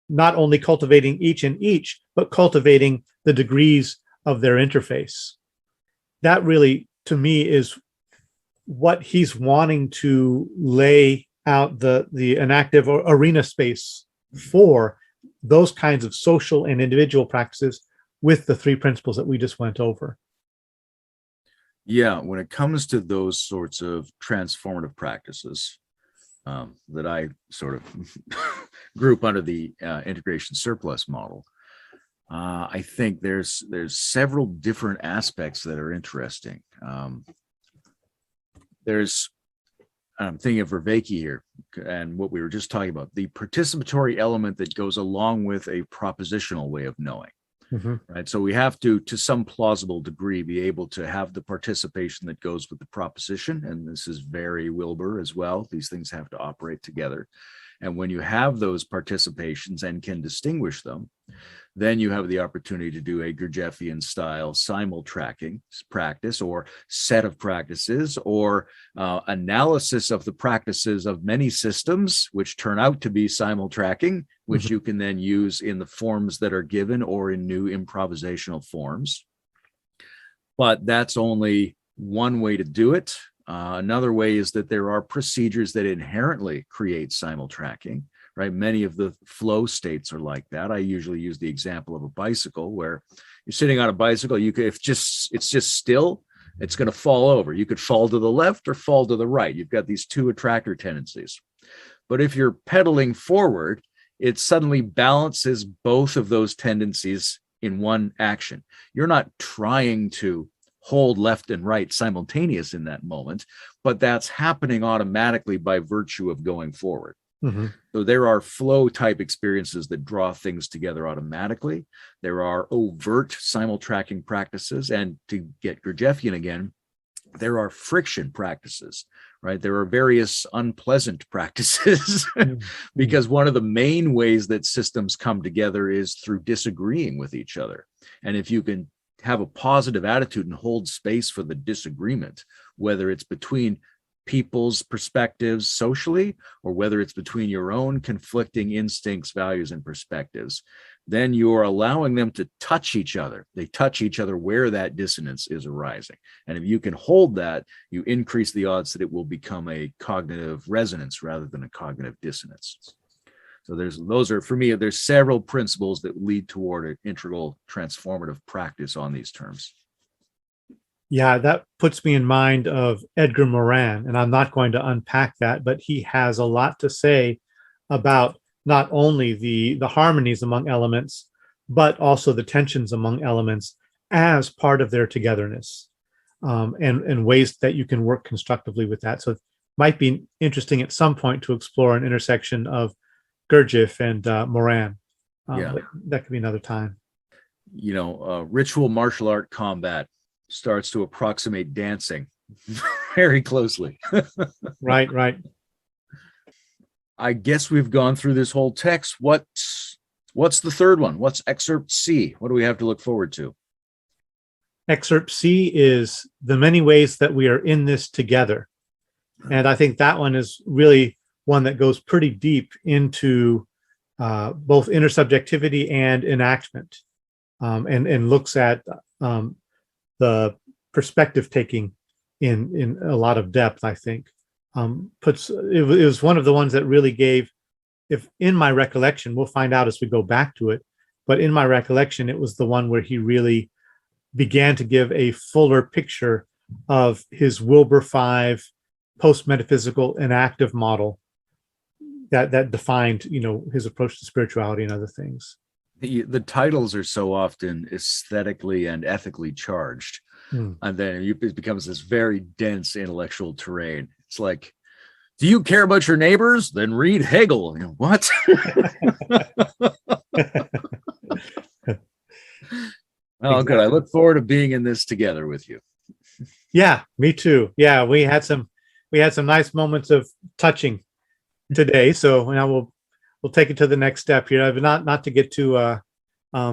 not only cultivating each, but cultivating the degrees of their interface. That really to me, is what he's wanting to lay out the enactive or arena space for those kinds of social and individual practices with the three principles that we just went over. Yeah, when it comes to those sorts of transformative practices that I sort of group under the integration surplus model, I think there's several different aspects that are interesting. I'm thinking of Vervaeke here and what we were just talking about, the participatory element that goes along with a propositional way of knowing. Mm-hmm. Right. So we have to some plausible degree, be able to have the participation that goes with the proposition. And this is very Wilber as well. These things have to operate together. And when you have those participations and can distinguish them, then you have the opportunity to do a Gurdjieffian style simul-tracking practice or set of practices or analysis of the practices of many systems, which turn out to be simul-tracking, which you can then use in the forms that are given or in new improvisational forms. But that's only one way to do it. Another way is that there are procedures that inherently create simul-tracking, right? Many of the flow states are like that. I usually use the example of a bicycle where you're sitting on a bicycle. You could, if it's just still, it's going to fall over. You could fall to the left or fall to the right. You've got these two attractor tendencies. But if you're pedaling forward, it suddenly balances both of those tendencies in one action. You're not trying to hold left and right simultaneous in that moment, but that's happening automatically by virtue of going forward. Mm-hmm. So there are flow type experiences that draw things together automatically. There are overt simul-tracking practices. And to get Gurdjieffian again, there are friction practices, right? There are various unpleasant practices because one of the main ways that systems come together is through disagreeing with each other. And if you can have a positive attitude and hold space for the disagreement, whether it's between people's perspectives socially or whether it's between your own conflicting instincts, values, and perspectives, then you're allowing them to touch each other. They touch each other where that dissonance is arising. And if you can hold that, you increase the odds that it will become a cognitive resonance rather than a cognitive dissonance. So there's several principles that lead toward an integral transformative practice on these terms. Yeah, that puts me in mind of Edgar Morin, and I'm not going to unpack that, but he has a lot to say about not only the harmonies among elements, but also the tensions among elements as part of their togetherness, and ways that you can work constructively with that. So it might be interesting at some point to explore an intersection of Gurdjieff and Morin. That could be another time. Ritual martial art combat starts to approximate dancing very closely. Right. I guess we've gone through this whole text. What's the third one? What's excerpt C? What do we have to look forward to? Excerpt C is the many ways that we are in this together. And I think that one is really one that goes pretty deep into both intersubjectivity and enactment, and looks at the perspective taking in a lot of depth, I think. It was one of the ones that really gave, if in my recollection, we'll find out as we go back to it, but in my recollection, it was the one where he really began to give a fuller picture of his Wilber 5 post-metaphysical enactive model that defined, his approach to spirituality and other things. The titles are so often aesthetically and ethically charged, and then it becomes this very dense intellectual terrain. It's like, do you care about your neighbors? Then read Hegel. What? Oh, good. I look forward to being in this together with you. Yeah, me too. Yeah, we had some nice moments of touching today. So now we'll take it to the next step here. Not to get too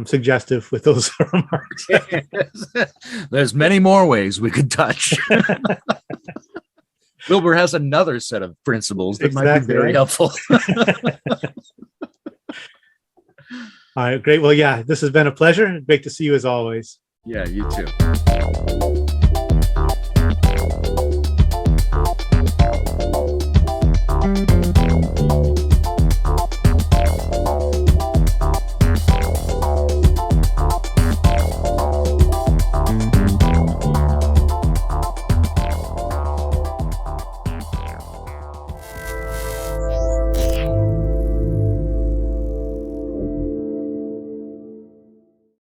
suggestive with those remarks. There's many more ways we could touch. Wilber has another set of principles that might be very helpful. All right, great. Well, yeah, this has been a pleasure. Great to see you as always. Yeah, you too.